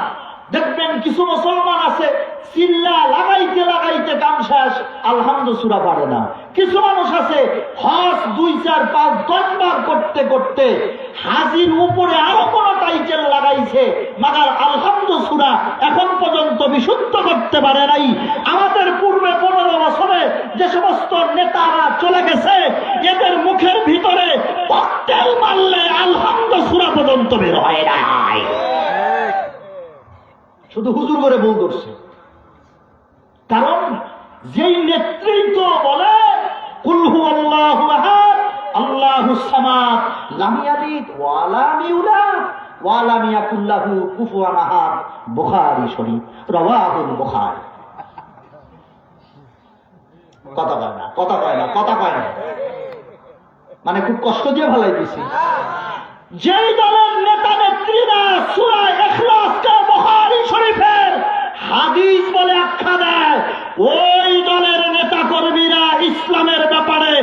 Speaker 2: দেখবেন, কিছু মুসলমান আছে চিল্লা লাগাইতে লাগাইতে কাম শেষ, আলহামদুলিল্লাহ সূরা পারে না। কিছু মানুষ আছে হজ 2, 4, 5, 10 বার করতে করতে হাজির উপরে আরো কোন টাইটেল লাগাইছে, মাগার আলহামদুলিল্লাহ সূরা এখন পর্যন্ত বিশুদ্ধ করতে পারে নাই। আমাদের পূর্বে 15 বছরে যে সমস্ত নেতারা চলে গেছে, এদের মুখের ভিতরে ককটেল মারলে আলহামদুলিল্লাহ সূরা পর্যন্ত বের হয় নাই। শুধু হুজুর করে ভুল করছে, কারণ যেই নেতৃত্ব বলে কুল হুয়াল্লাহু আহাদ আল্লাহুস সামাদ লাম ইয়ালিদ ওয়া লাম ইউলাদ ওয়া লাম ইয়াকুল লাহু কুফুয়ান আহাদ, বুখারী শরীফ, রাওয়াহুল বুখারী। কথা কয় না, মানে খুব কষ্ট দিয়ে ভালাই দিছি। যেই দলের নেতা নেত্রীরা সূরা ইখলাসকে বুখারী শরীফের হাদিস বলে আখ্যা দেয়, ওই দলের নেতা কর্মীরা ইসলামের ব্যাপারে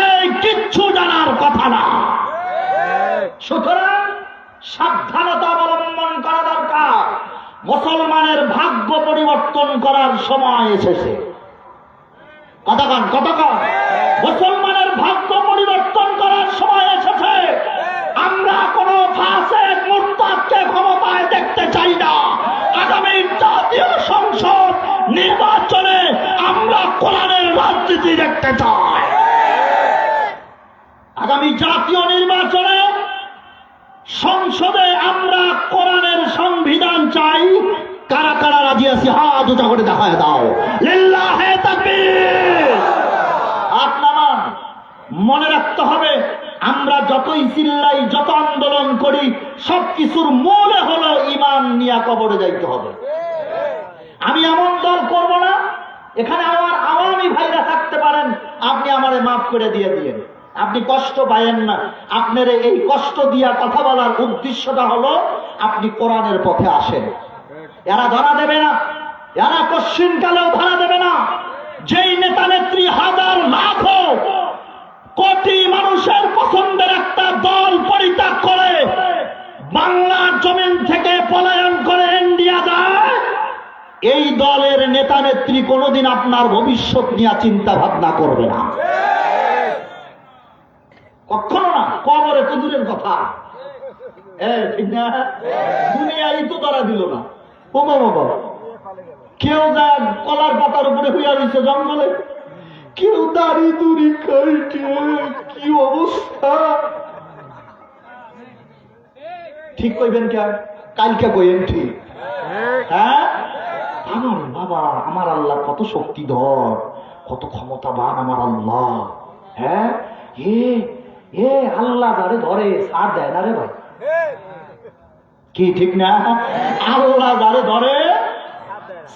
Speaker 2: এই কিচ্ছু জানার কথা না। সুতরাং সাবধানতা অবলম্বন করা দরকার। মুসলমানের ভাগ্য পরিবর্তন করার সময় এসেছে। কতক্ষণ মুসলমানের ভাগ্য পরিবর্তন করার সময় এসেছে। আমরা কোন ফাসিক মুরতাদকে ক্ষমতায় দেখতে চাই না। আগামী জাতীয় সংসদ নির্বাচনে আমরা কোরআনের রাজনীতি দেখতে চাই। আগামী জাতীয় নির্বাচনে সংসদে আমরা কোরআনের সংবিধান চাই। কারা কারা রাজি আছি হাত উঁচা করে দেখায় দাও। লিল্লাহে তাকবীর। হাত নামান। মনে রাখতে হবে, আমরা যতই চিল্লাই, যত আন্দোলন করি, সবকিছুর মূলে হলো ঈমান নিয়ে কবরে যাইতে হবে। আমি এমন দল করব না, এখানে আমার আওয়ামী ভাইরা থাকতে পারেন, আপনি আমারে মাফ করে দিয়ে দিলেন, আপনি কষ্ট পায়েন না। আপনার এই কষ্ট দিয়া কথা বলার উদ্দেশ্যটা হলো আপনি কোরআনের পথে আসেন। এরা ধরা দেবে না, এরা কশ্চিনকালেও ধরা দেবে না। যেই নেতা নেত্রী হাজার লাখ কোটি মানুষের পছন্দের একটা দল পরিত্যাগ করে বাংলার জমিন থেকে পলায়ন করে ইন্ডিয়া যায়, এই দলের নেতা নেত্রী কোনোদিন আপনার ভবিষ্যৎ নিয়ে চিন্তা ভাবনা করবে না, কখনো না। কবরে তো দূরের কথা, ঠিক না? দুনিয়ায় তো ধরা দিল না। ও বাবা, কেউ যা কলার পাতার উপরে হইয়া রয়েছে জঙ্গলে, কেউ দাড়ি দুড়ি কাইটে, কি অবস্থা। ঠিক কইবেন কে? কালকে কইেন ঠিক। হ্যাঁ, আমার বাবা, আমার আল্লাহ কত শক্তিধর, কত ক্ষমতাবান আমার আল্লাহ। হ্যাঁ, এ আল্লাহ যারে ধরে সার দেয় না রে ভাই, কি ঠিক না? আল্লাহ যারে ধরে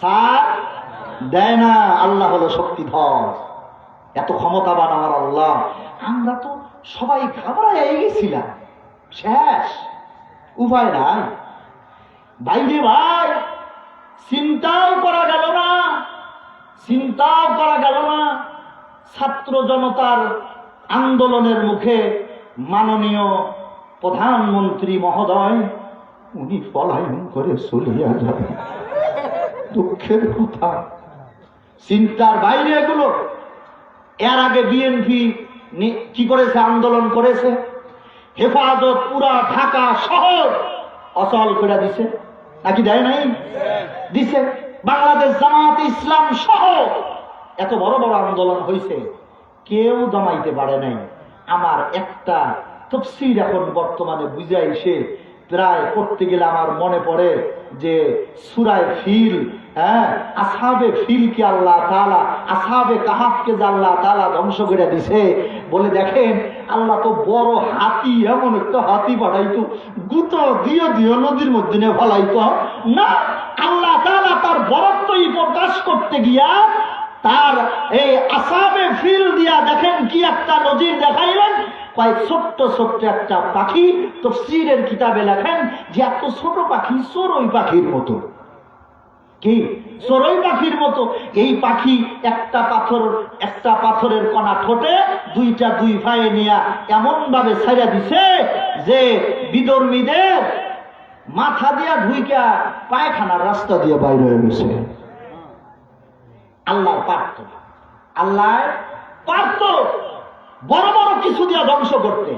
Speaker 2: সার দেয় না। আল্লাহ হলো শক্তিধর, এত ক্ষমতাবান আমার আল্লাহ। আমরা তো সবাই ঘাবড়ায় গেছিলাম, শেষ, উপায় নাই। বাইরে ভাই, চিন্তাও করা গেল না। ছাত্র জনতার আন্দোলনের মুখে মাননীয় প্রধানমন্ত্রী মহোদয় উনি পলায়ন করে চলিয়া যাবে। দুঃখের কথা, চিন্তার বাইরে এগুলো। এর আগে বিএনপি কি করেছে? আন্দোলন করেছে, হেফাজত পুরা ঢাকা শহর অচল করে দিছে, নাকি দেয় নাই? দিছে। বাংলাদেশ জামাত ইসলাম সহ এত বড় বড় আন্দোলন হয়েছে, কেউ দমাইতে পারে নাই। আমার একটা তাফসীর এখন বর্তমানে বুঝাইছে, প্রায় করতে গেলে আমার মনে পড়ে যে সূরা ফিল, আসহাবে ফিলকে আল্লাহ তাআলা, আসহাবে কাহাফকে যে আল্লাহ তাআলা ধ্বংস করে দিছে, বলে দেখেন আল্লাহ তো বড় হাতি, এমন একটা হাতি পাঠাইতো, গুতো দিয়ে নদীর মধ্যে নিয়ে ফলাইতো না। আল্লাহ তাআলা তার বরত্বই প্রকাশ করতে গিয়া তার এই আসহাবে ফিল দিয়া দেখেন কি একটা নজির দেখাইলেন। ছোট্ট ছোট্ট একটা পাখি, তাফসীরের কিতাবে লেখেন যে এত ছোট পাখি চড়ুই পাখির মতো। কি চড়ুই পাখির মতো এই পাখি একটা পাথরের কণা ঠোঁটে দুই পায়ে নিয়ে এমন ভাবে ছাইড়া দিছে যে বিধর্মীদের মাথা দিয়া ঢুইকা পায়খানার রাস্তা দিয়ে বাইরে হয়ে গেছে। আল্লাহর পাঠ, আল্লাহর পারত বড় বড় কিছু দিয়া ধ্বংস করতে,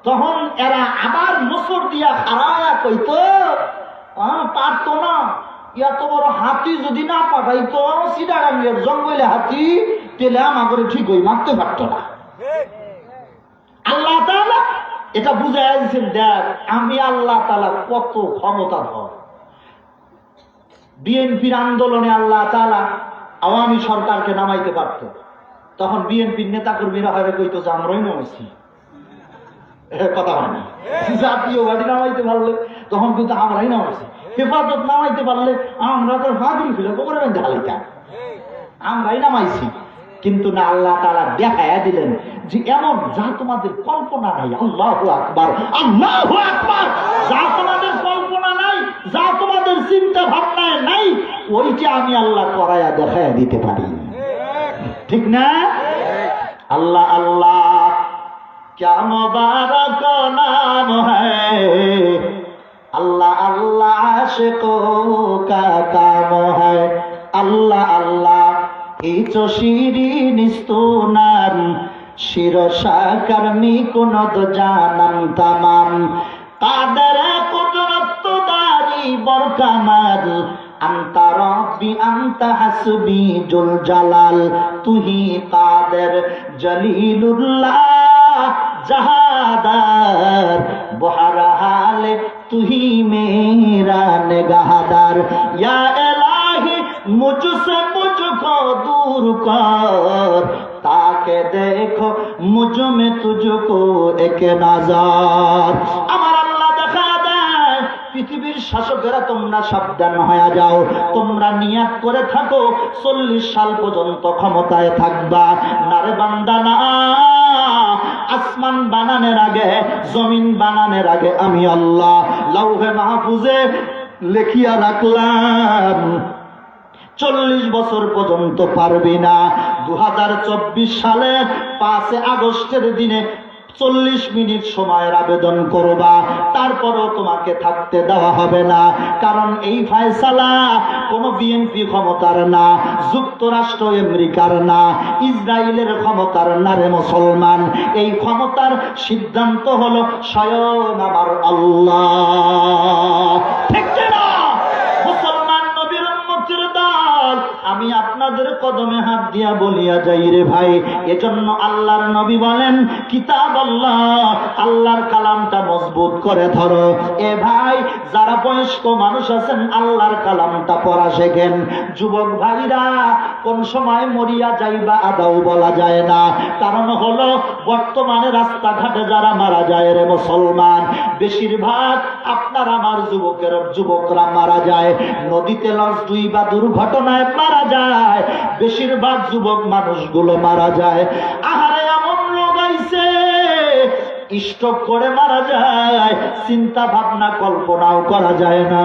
Speaker 2: তখন এরা আবার মোসর দিয়া হারায়া কইতো পারতো না। এত বড় হাতি যদি না পাঠাইতো সিডারাঙ্গের জঙ্গলে হাতি, তেলে আমাকে ঠিকই মারতে পারতো না। আল্লাহ তাআলা এটা বুঝাই দিয়েছেন, দেখ আমি আল্লাহ তাআলা কত ক্ষমতাধর। বিএনপির আন্দোলনে আল্লাহ তাআলা আওয়ামী সরকারকে নামাইতে পারত, তখন বিএনপির নেতা কর্মীরা হয়তো কইতো যে আমরাই নামাইছি, কথা হয় না। জাতীয় গাড়ি নামাইতে পারলে তখন কিন্তু আমরাই নামাইছি, হেফাজত নামাইতে পারলে আমরা তো হাজির ফিরে করবেন ঢালিকা, আমরাই নামাইছি। কিন্তু না, আল্লাহ তাআলা দেখায়া দিলেন যে এমন যা তোমাদের কল্পনা নাই। আল্লাহু আকবার, আল্লাহু আকবার। যা তোমাদের কল্পনা নাই, যা তোমাদের চিন্তা ভাবনায় নাই, ওইটা আমি আল্লাহ করায়া দেখায়া দিতে পারি, ঠিক না? আল্লাহ আল্লাহ क्या मुबारक नाम है, अल्लाह अल्लाह आशिकों का काम है। अल्लाह अल्लाह इचो शिरीन स्तूनान शिरोशा कर्मी कुनद जानम तमाम कादर कुदरत दारी बरकमाल अंता रब्बी अंता हसबी जुल जलाल तुही कादर जलीलुल्लाह जहादार बहरहाल तू ही मेरा निगाहदार या इलाही मुझसे मुझको दूर कर ताके देखो मुझ में तुझको एक नजर। আমার আল্লাহ দেখা দেয় পৃথিবীর শাসকেরা তোমরা সাবধান হয়ে যাও, তোমরা নিয়াত করে থাকো 40 সাল পর্যন্ত ক্ষমতায় থাকবা। নারে বান্দা না, আসমান বানানোর আগে জমিন বানানোর আগে আমি আল্লাহ লাউহে মাহফুজে লিখিয়া রাখলাম 40 বছর পর্যন্ত পারবি না। 2024 সালে 5 আগস্টের দিনে 40 মিনিট সময়ের আবেদন করবা, তারপরও তোমাকে থাকতে দেওয়া হবে না। কারণ এই ফয়সালা কোন বিএনপি ক্ষমতার না, যুক্তরাষ্ট্র আমেরিকার না, ইসরায়েলের ক্ষমতার না রে মুসলমান। এই ক্ষমতার সিদ্ধান্ত হলো স্বয়ং আমার আল্লাহ, ঠিক না? মুসলমান নবীর উম্মতের দল, আমি আপনাদের কদমে হাত দিয়া বলিয়া যাই রে ভাই, এজন্য আল্লাহর নবী বলেন কিতাব আল্লাহ, আল্লাহর কালামটা মজবুত করে ধরো। এ ভাই যারা বয়স্ক মানুষ আছেন আল্লাহর কালামটা পড়া শেখেন। যুবক ভাইরা কোন সময় মরিয়া যাইবা আদাও বলা যায় না, কারণ হলো বর্তমানে রাস্তাঘাটে যারা মারা যায় রে মুসলমান, বেশিরভাগ আপনার আমার যুবকরা মারা যায়, নদীতে লঞ্চ ডুইবা দুর্ঘটনায় মারা যায়, বেশিরভাগ যুবক মানুষগুলো মারা যায়। আহারে এমন লোক আইছে স্ট্রোক করে মারা যায়, চিন্তা ভাবনা কল্পনাও করা যায় না।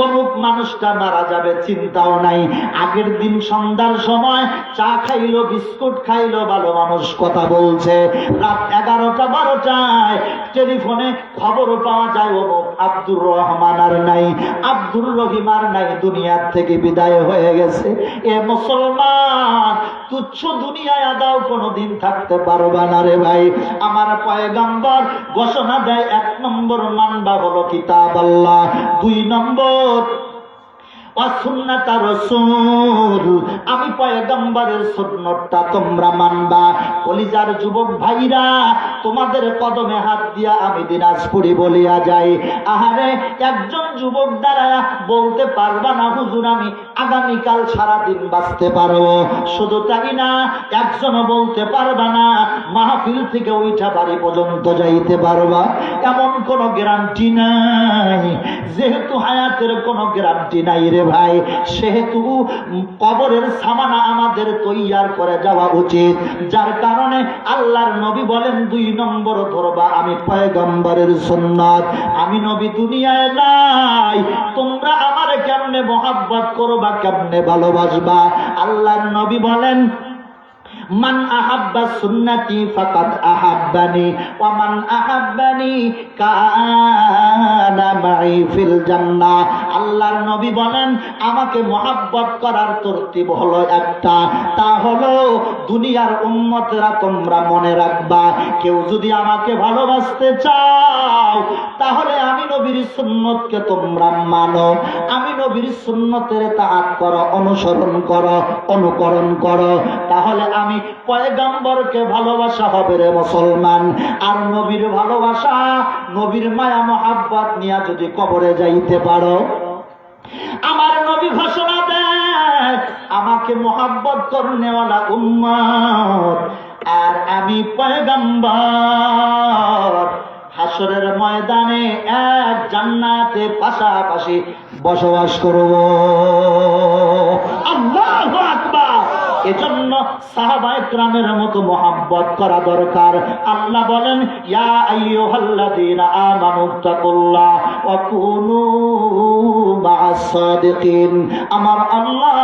Speaker 2: অমুক মানুষটা মারা যাবে চিন্তাও নাই। আগের দিন সন্ধ্যার সময় চা খাইলো, বিস্কুট খাইলো, ভালো মানুষ কথা বলছে। রাত 11টা-12টায় টেলিফোনে খবর পাওয়া যায় অমুক আব্দুর রহমান আর নাই, আব্দুর রহিম আর নাই, দুনিয়ার থেকে বিদায় হয়ে গেছে। এ মুসলমান, তুচ্ছ দুনিয়ায় আদাও কোনোদিন থাকতে পারবা না রে ভাই। আমার পয়গম্বর ঘোষণা দেয় 1 নম্বর মানবা হলো কিতাব আল্লাহ, 2 নম্বর সুন্নাত রাসূল, আমি পয়গম্বরের সুন্নতটা তোমরা মানবা। কলিজার যুবক ভাইরা, তোমাদের কদমে হাত দিয়া আমি দিনাজপুরি বলিয়া যাই। আহারে একজন যুবক দ্বারা বলতে পারবা না হুজুর আমি আগামীকাল সারাদিন বাঁচতে পারবো, শুধু তাই না একজনও বলতে পারবা না মাহফিল থেকে ওইটা বাড়ি পর্যন্ত যাইতে পারবা, এমন কোন গ্যারান্টি নাই। যেহেতু হায়াতের কোনো গ্যারান্টি নাই রে ভাই, সেহেতু কবরের সামানা আমাদের তৈয়ার করে যাওয়া উচিত। যার কারণে আল্লাহর নবী বলেন 2 নম্বর ধরবা আমি পয়গম্বরের সুন্নাত। আমি নবী দুনিয়ায় নাই, তোমরা আমারে কেমনে মহব্বত করবা, কেমনে ভালোবাসবা? আল্লাহর নবী বলেন মান আহাব্বা সুন্নতি ফাকাদ আহাব্বানি ওয়া মান আহাব্বানি কানা মাই ফিল জান্নাহ। আল্লাহর নবী বলেন, আমাকে মহব্বত করার তরতিব হলো একটা, তা হলো দুনিয়ার উম্মতেরা তোমরা মনে রাখবা, কেউ যদি আমাকে ভালোবাসতে চাও তাহলে আমি নবীর সুন্নতকে তোমরা মানো, আমি নবীর সুন্নতের তাআত করো, অনুসরণ করো, অনুকরণ করো, তাহলে আমি পয়গম্বরকে ভালোবাসা হবে রে মুসলমান। আর নবীর ভালোবাসা, নবীর মায়া মহাব্বত নিয়ে যদি কবরে যাইতে পারো, আমার নবী ঘোষণা দেয় আমাকে মহাব্বত করনেওয়ালা উম্মত আর আমি পয়গম্বর হাসরের ময়দানে এক জান্নাতে পাশাপাশি বসবাস করব। আল্লাহু আকবার। এজন্য সাহাবায়ে কেরামের মতো মহব্বত করা দরকার। আল্লাহ বলেন, ইয়া আইয়ুহাল্লাযীনা আমানু তাকুল্লাহ ওয়া কুনু মা'আস সাদিকিন। আমার আল্লাহ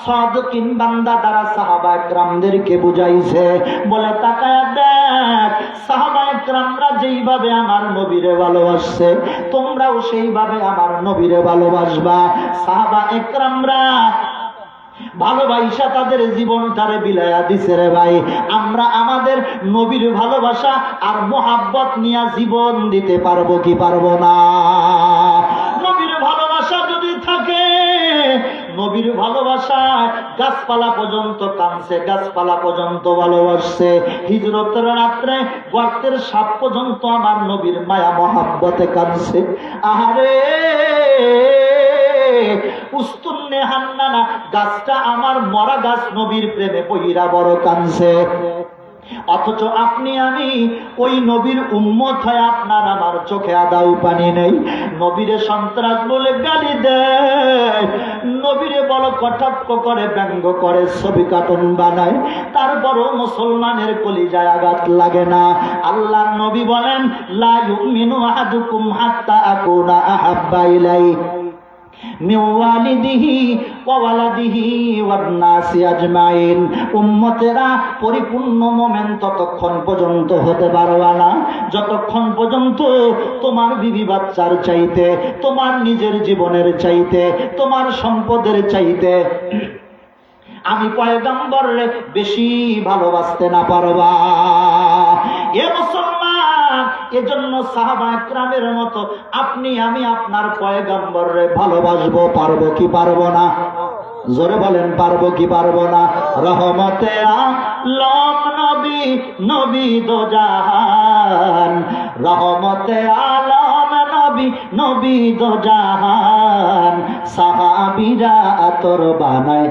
Speaker 2: সাদিকিন বান্দা দ্বারা সাহাবায়ে কেরামদেরকে বুঝাইছে, বলে তাকায়া দেখ সাহাবায়ে কেরামরা যেইভাবে আমার নবীরে ভালোবাসছে তোমরাও সেইভাবে আমার নবীরে ভালোবাসবা। সাহাবায়ে কেরামরা ভালোবাসা তাদের জীবনটারে বিলায়া দিছে রে ভাই। আমরা আমাদের নবীর ভালোবাসা আর মোহাব্বত নিয়ে জীবন দিতে পারবো কি পারবো না? নবীর ভালোবাসা যদি থাকে, নবীর ভালোবাসায় গাছপালা পর্যন্ত কাঁদছে, গাছপালা পর্যন্ত ভালোবাসছে। হিজরতের রাত্রে গর্তের সাপ পর্যন্ত আমার নবীর মায়া মহাব্বতে কাঁদছে। আহারে উস্তুন্নে হান্নানা গাছটা আমার মরা গাছ নবীর প্রেমে পহিরা বড় কাঁদছে। অথচ আপনি আমি ওই নবীর উম্মত হয় আপনার আমার চোখে আদাও পানি নেই। নবীরে সন্ত্রাস বলে গালি দেয়, নবীরে বড় কটাক্ষ করে, ব্যঙ্গ করে, ছবি কার্টুন বানায়, তারপরও মুসলমানের কলিজায় আঘাত লাগে না। আল্লাহর নবী বলেন, লা ইউমিনু আহাদুকুম হাত্তা আকুনা আহাব্বা ইলাইহি মিন ওয়ালিদিহি ওয়া ওয়ালাদিহি ওয়ান নাসি আজমাইন। উম্মতেরা পরিপূর্ণ মুমিন ততক্ষণ পর্যন্ত হতে পারবা না যতক্ষণ পর্যন্ত তোমার বিবি বাচ্চার চাইতে, তোমার নিজের জীবনের চাইতে, তোমার সম্পদের চাইতে আমি পয়গম্বররে বেশি ভালোবাসতে না পারবা। এ মুসলমান, এজন্য সাহাবায়ে কেরামের মতো আপনি আমি আপনার পয়গম্বররে ভালোবাসবো, পারবো কি পারবো না? জোরে বলেন, পারবো কি পারবো না? রহমতে আলম নবী, নবী দো জাহান, রহমতে আলম নবী, নবী দো জাহান, সাহাবীরা আতর বানায়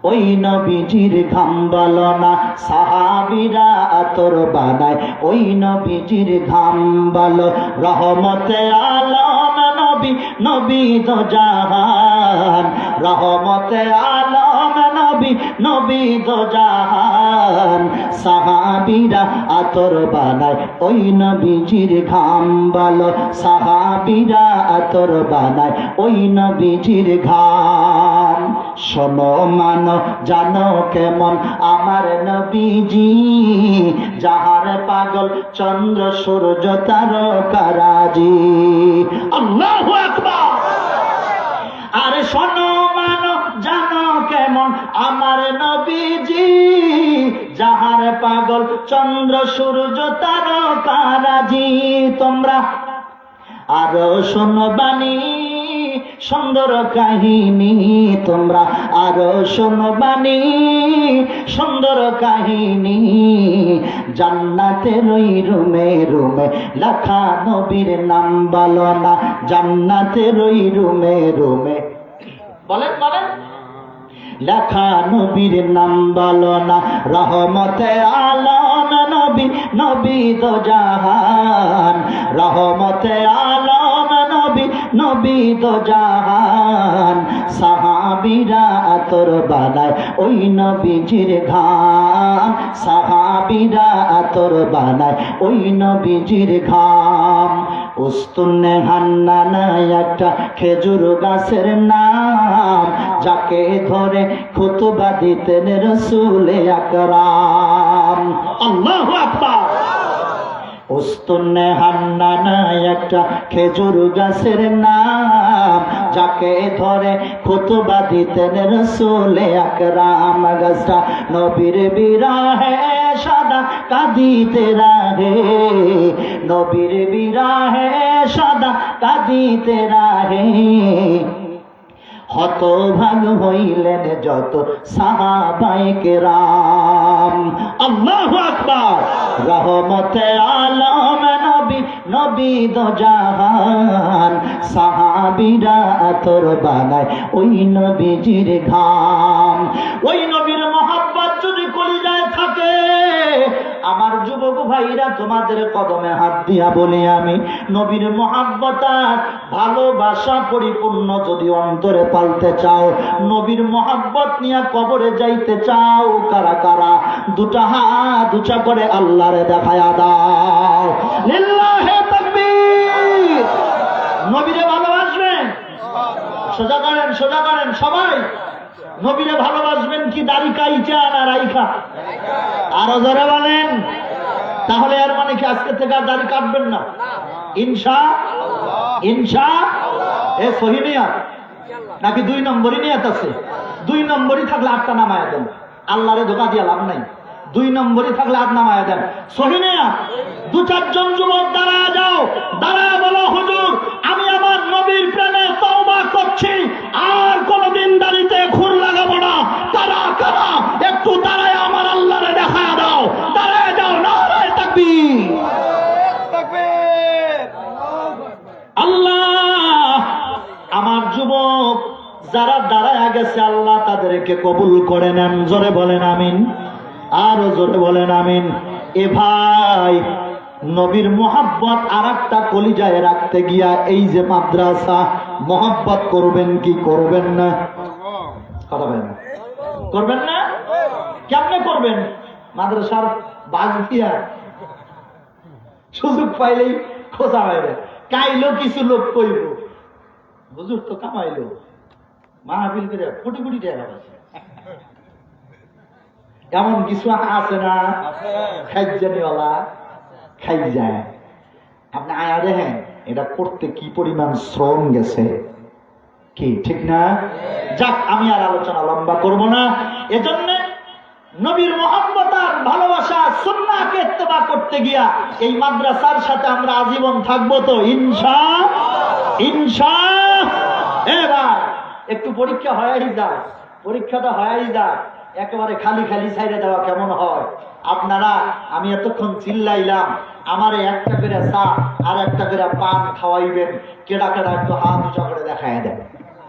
Speaker 2: ওই নবীজির ঘাম বলো না, সাহাবীরা আতর বানায় ওই নবীজির ঘাম বলো। রহমতে আলম নবী, নবী দো জাহান, রহমতে আলম নবী, নবী দো জাহান, সাহাবীরা আতর বানায় ওই নবীজির ঘাম বলো, সাহাবীরা আতর বানায় ওই নবীজির ঘাম। শোনো মানো জানো কেমন আমার নবীজি, যাহার পাগল চন্দ্র সূর্য তারকারাজি। আল্লাহু আকবার। আরে শোনো মানো জানো কেমন আমার নবীজি, যাহার পাগল চন্দ্র সূর্য তারকারাজি। তোমরা আরো শোনো বাণী সুন্দর কাহিনী, তোমরা আরো শোনো বাণী সুন্দর কাহিনী। জান্নাতের ওই রুমে রুমে লেখা নবীর নাম বলো না, জান্নাতের ওই রুমে রুমে বলেন বলেন লেখা নবীর নাম বলো না। রহমতে আলম নবী, নবী দো জাহান, রহমতে আলম নবী, নবী দো জাহান, সাহাবীরা আতর বানায় ওই নবীজির ঘাম, সাহাবীরা আতর বানায় ওই নবীজির ঘাম। উস্তুন্নে হান্নানা একটা খেজুর গাছের নাম, যাকে ধরে খুতবা দিতেন রাসূল আকরাম। আল্লাহু আকবার। উস্তুনে হান্নানা একটা খেজুর গাছের নাম, যাকে ধরে খুতবা দিতেন রাসূল আকরাম। গাছটা নবীর বিরহে সদা কাঁদিতে রাহে, নবীর বিরহে সদা কাঁদিতে রাহে। হতভাগ হইলেন যত সাহাবায়ে কেরাম। আল্লাহু আকবার। রহমতে আলম নবী, নবী দো জাহান, সাহাবীরা আতর বানায় ওই নবীজির ঘাম। ওই নবীর মহব্বত যদি কলিজায় থাকে, আমার যুবক ভাইরা তোমাদের কদমে হাত দিয়া বলি আমি, নবীর মহব্বত আর ভালোবাসা পরিপূর্ণ যদি অন্তরে পালতে চাও, নবীর মহব্বত নিয়ে কবরে যাইতে চাও, কারা কারা দুটা হাত উঁচা করে আল্লাহরে দেখায়া দাও। লিল্লাহে তাকবীর। নবীরে ভালোবাসবেন? সোজা করেন, সোজা করেন সবাই। নবীরে ভালোবাসবেন কি দাড়ি কাইচা না রাইখা? আরো জোরে বলেন। তাহলে এর মানে কি আজকে থেকে আর দাড়ি কাটবেন না? ইনশাআল্লাহ। ইনশাআল্লাহ। এ সহি নিয়াত নাকি 2 নম্বরই নিয়াত আছে? 2 নম্বরই থাকলে আটটা নামায়া দেন, আল্লাহরে ধোঁকা দিয়া লাভ নাই। 2 নম্বরই থাকলে আট নামায়া দেন। সহি নিয়াত। 2-4 জন যুবক দাঁড়ায় যাও, দাঁড়ায় বলো, হুজুর আমি আমার নবীর প্রেমে তওবা করছি, আর কোনদিন দাড়িতে খুর লাগাবো না। কারা কারা একটু দাঁড়ায় আমার আল্লাহরে দেখায়া দাও। দাঁড়ায় যাও। নারায়ে তাকবীর। আল্লাহ আমার যুবক যারা দাঁড়ায় গেছে, আল্লাহ তাদেরকে কবুল করে নেন। জোরে বলেন আমিন। আরো জোরে বলেন আমিন। এ ভাই, নবীর মোহাব্বত আর একটা কলিজায় রাখতে গিয়া এই যে মাদ্রাসা, মোহাব্বত করবেন কি করবেন না? কথা বলেন। করবেন না? কেমনে করবেন? মাদ্রাসার বাজ দিয়া সুযোগ পাইলেই খোঁজা বাইরে কাইলো কিছু লোক কইব, হুজুর তো কামাইলো, মাহফিল করে কোটি কোটি টাকা আছে। এমন কিছু আছে না? খাইজানিওয়ালা খাই যায়। আপনি আয়া দেখেন এটা করতে কি পরিমাণ শ্রম গেছে, কি ঠিক না? যাক, আমি আর আলোচনা লম্বা করব না। এজন্য নবীর মুহাব্বত আর ভালোবাসা সুন্নাহকে ইত্তেবা করতে গিয়া এই মাদ্রাসার সাথে আমরা আজীবন থাকবো তো ইনশাআল্লাহ। এবার একটু পরীক্ষা হয়ই যায়, পরীক্ষাটা হয়ই যায়। একেবারে খালি খালি ছাইড়ে দেওয়া কেমন হয়? আপনারা, আমি এতক্ষণ চিল্লাইলাম, আমারে একটা করে চা আর একটা করে পান খাওয়াইবেন, কেডা কেডা একটু হাত উঁচা করে দেখায় দেন।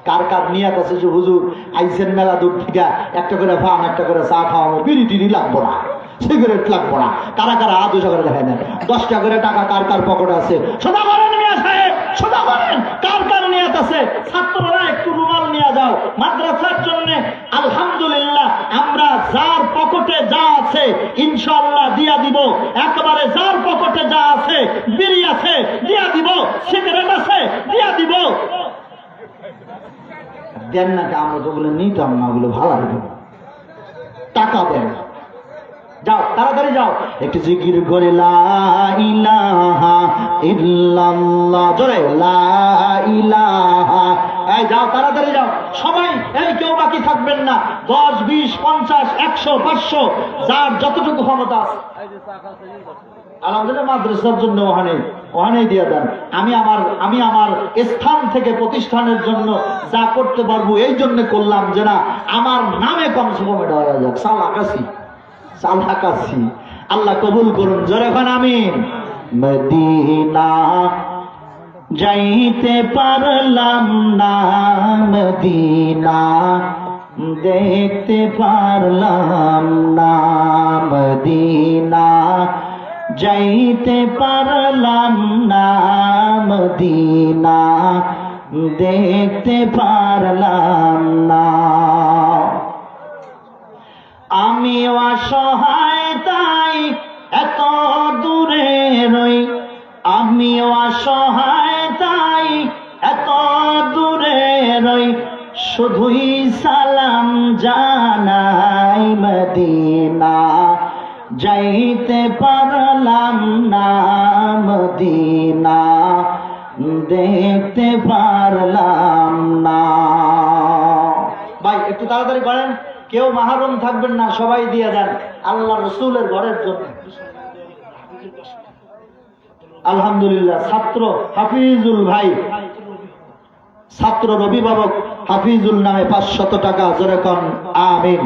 Speaker 2: কার কার নিয়াত আছে যে হুজুর আইসেন মেলা দূর থেকে একটা করে পান একটা করে চা খাওয়াবো, বিড়ি টিড়ি লাগবো না, সিগারেট লাগবো না, কারা কারা হাত উঁচা করে দেখায় দেন। 10 টাকা করে টাকা কার কার পকেটে আছে সোজা করেন মিয়া সাহেব, সোজা করেন। কার কার নিয়াত আছে? ছাত্ররা একটু রুমাল নিয়ে যাও মাদ্রাসার জন্য। আলহামদুলিল্লাহ, আমরা যার পকেটে যা আছে ইনশাআল্লাহ দিয়া দিব। একেবারে যার পকেটে যা আছে, বিড়ি আছে দিয়া দিব, সিগারেট আছে দিয়া দিব। দেন নাকি? আমরা তো ওগুলো নিতাম না, ওগুলো ভালো লাগবে। টাকা দেন। যাও, তাড়াতাড়ি যাও, একটু জিকির করে লা ইলাহা ইল্লাল্লাহ, জোরে লা ইলাহা। এই যাও, তাড়াতাড়ি যাও সবাই। এই কেউ বাকি থাকবেন না। 10, 20, 50, 100, 500 যার যতটুকু ক্ষমতা আছে। আলহামদুলিল্লাহ, মাদ্রাসার জন্য ওখানেই দিয়ে দেন। আমি আমার স্থান থেকে প্রতিষ্ঠানের জন্য যা করতে পারবো এই জন্য করলাম, যে না আমার নামে কমসে কম এটা হয়ে যাক। সালাকাছি। আল্লাহ কবুল করুন। জোরে খান আমিন। মদিনা যাইতে পারলাম না, মদিনা দেখতে পারলাম না, মদিনা যাইতে পারলাম না, মদিনা দেখতে পারলাম না। আমি অসহায় তাই এত দূরে রই, আমি অসহায় তাই এত দূরে রই, শুধুই যাইতে পারলাম না মদিনা, দেখতে পারলাম না। ভাই একটু তাড়াতাড়ি করেন, কেউ মাহরুম থাকবেন না, সবাই দিয়ে দেন আল্লাহ রসুলের ঘরের জন্য। আলহামদুলিল্লাহ, ছাত্র হাফিজুল ভাই, ছাত্রর অভিভাবক হাফিজুল নামে 500 টাকা, জোরে কোন আমিন।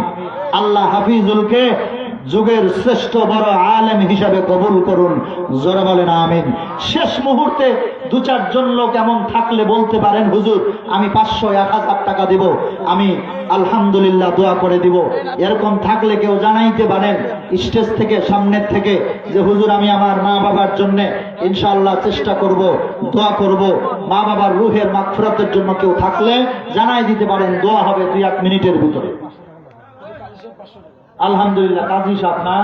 Speaker 2: আল্লাহ হাফিজুলকে যুগের শ্রেষ্ঠ বড় আলেম হিসাবে কবুল করুন, জোরে বলেন আমিন। শেষ মুহূর্তে 2-4 লোক এমন থাকলে বলতে পারেন, হুজুর আমি 500-1000 টাকা দিব, আমি আলহামদুলিল্লাহ দোয়া করে দিব। এরকম থাকলে কেউ জানাইতে পারেন স্টেজ থেকে, সামনের থেকে, যে হুজুর আমি আমার মা বাবার জন্য ইনশাআল্লাহ চেষ্টা করব, দোয়া করব। মা বাবার রুহের মাগফিরাতের জন্য কেউ থাকলে জানাই দিতে পারেন, দোয়া হবে 2-1 মিনিটের ভিতরে। আলহামদুলিল্লাহ, কাজী সাহেব না,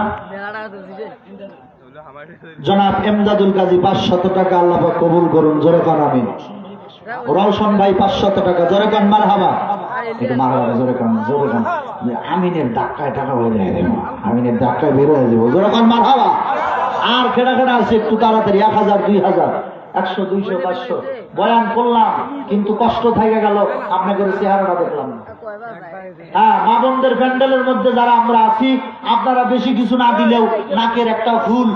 Speaker 2: জনাব এমদাদুল কাজী 500 টাকা, আল্লাহ পাক কবুল করুন, জোরে কোন আমিন। রওশন ভাই 500 টাকা, জোরে কোন মারহাবা। একটু মারহাবা, জোরে কোন, জোরে কোন। আমিনের ধাক্কায় টাকা হয়ে যায় রে মা, আমিনের ধাক্কায় বের হয়ে যাবো, জোরে কোন মারহাবা। আর খেড়া খেড়া আছে, একটু তাড়াতাড়ি 1000, 2000, 100, 200, 500 বয়ান করলাম, কিন্তু কষ্ট থেকে গেল, আপনাদের চেহারাটা দেখলাম না। হ্যাঁ, মা বোনদের প্যান্ডেলের মধ্যে যারা আমরা আছি, আপনারা বেশি কিছু না দিলেও নাকের একটা ফুল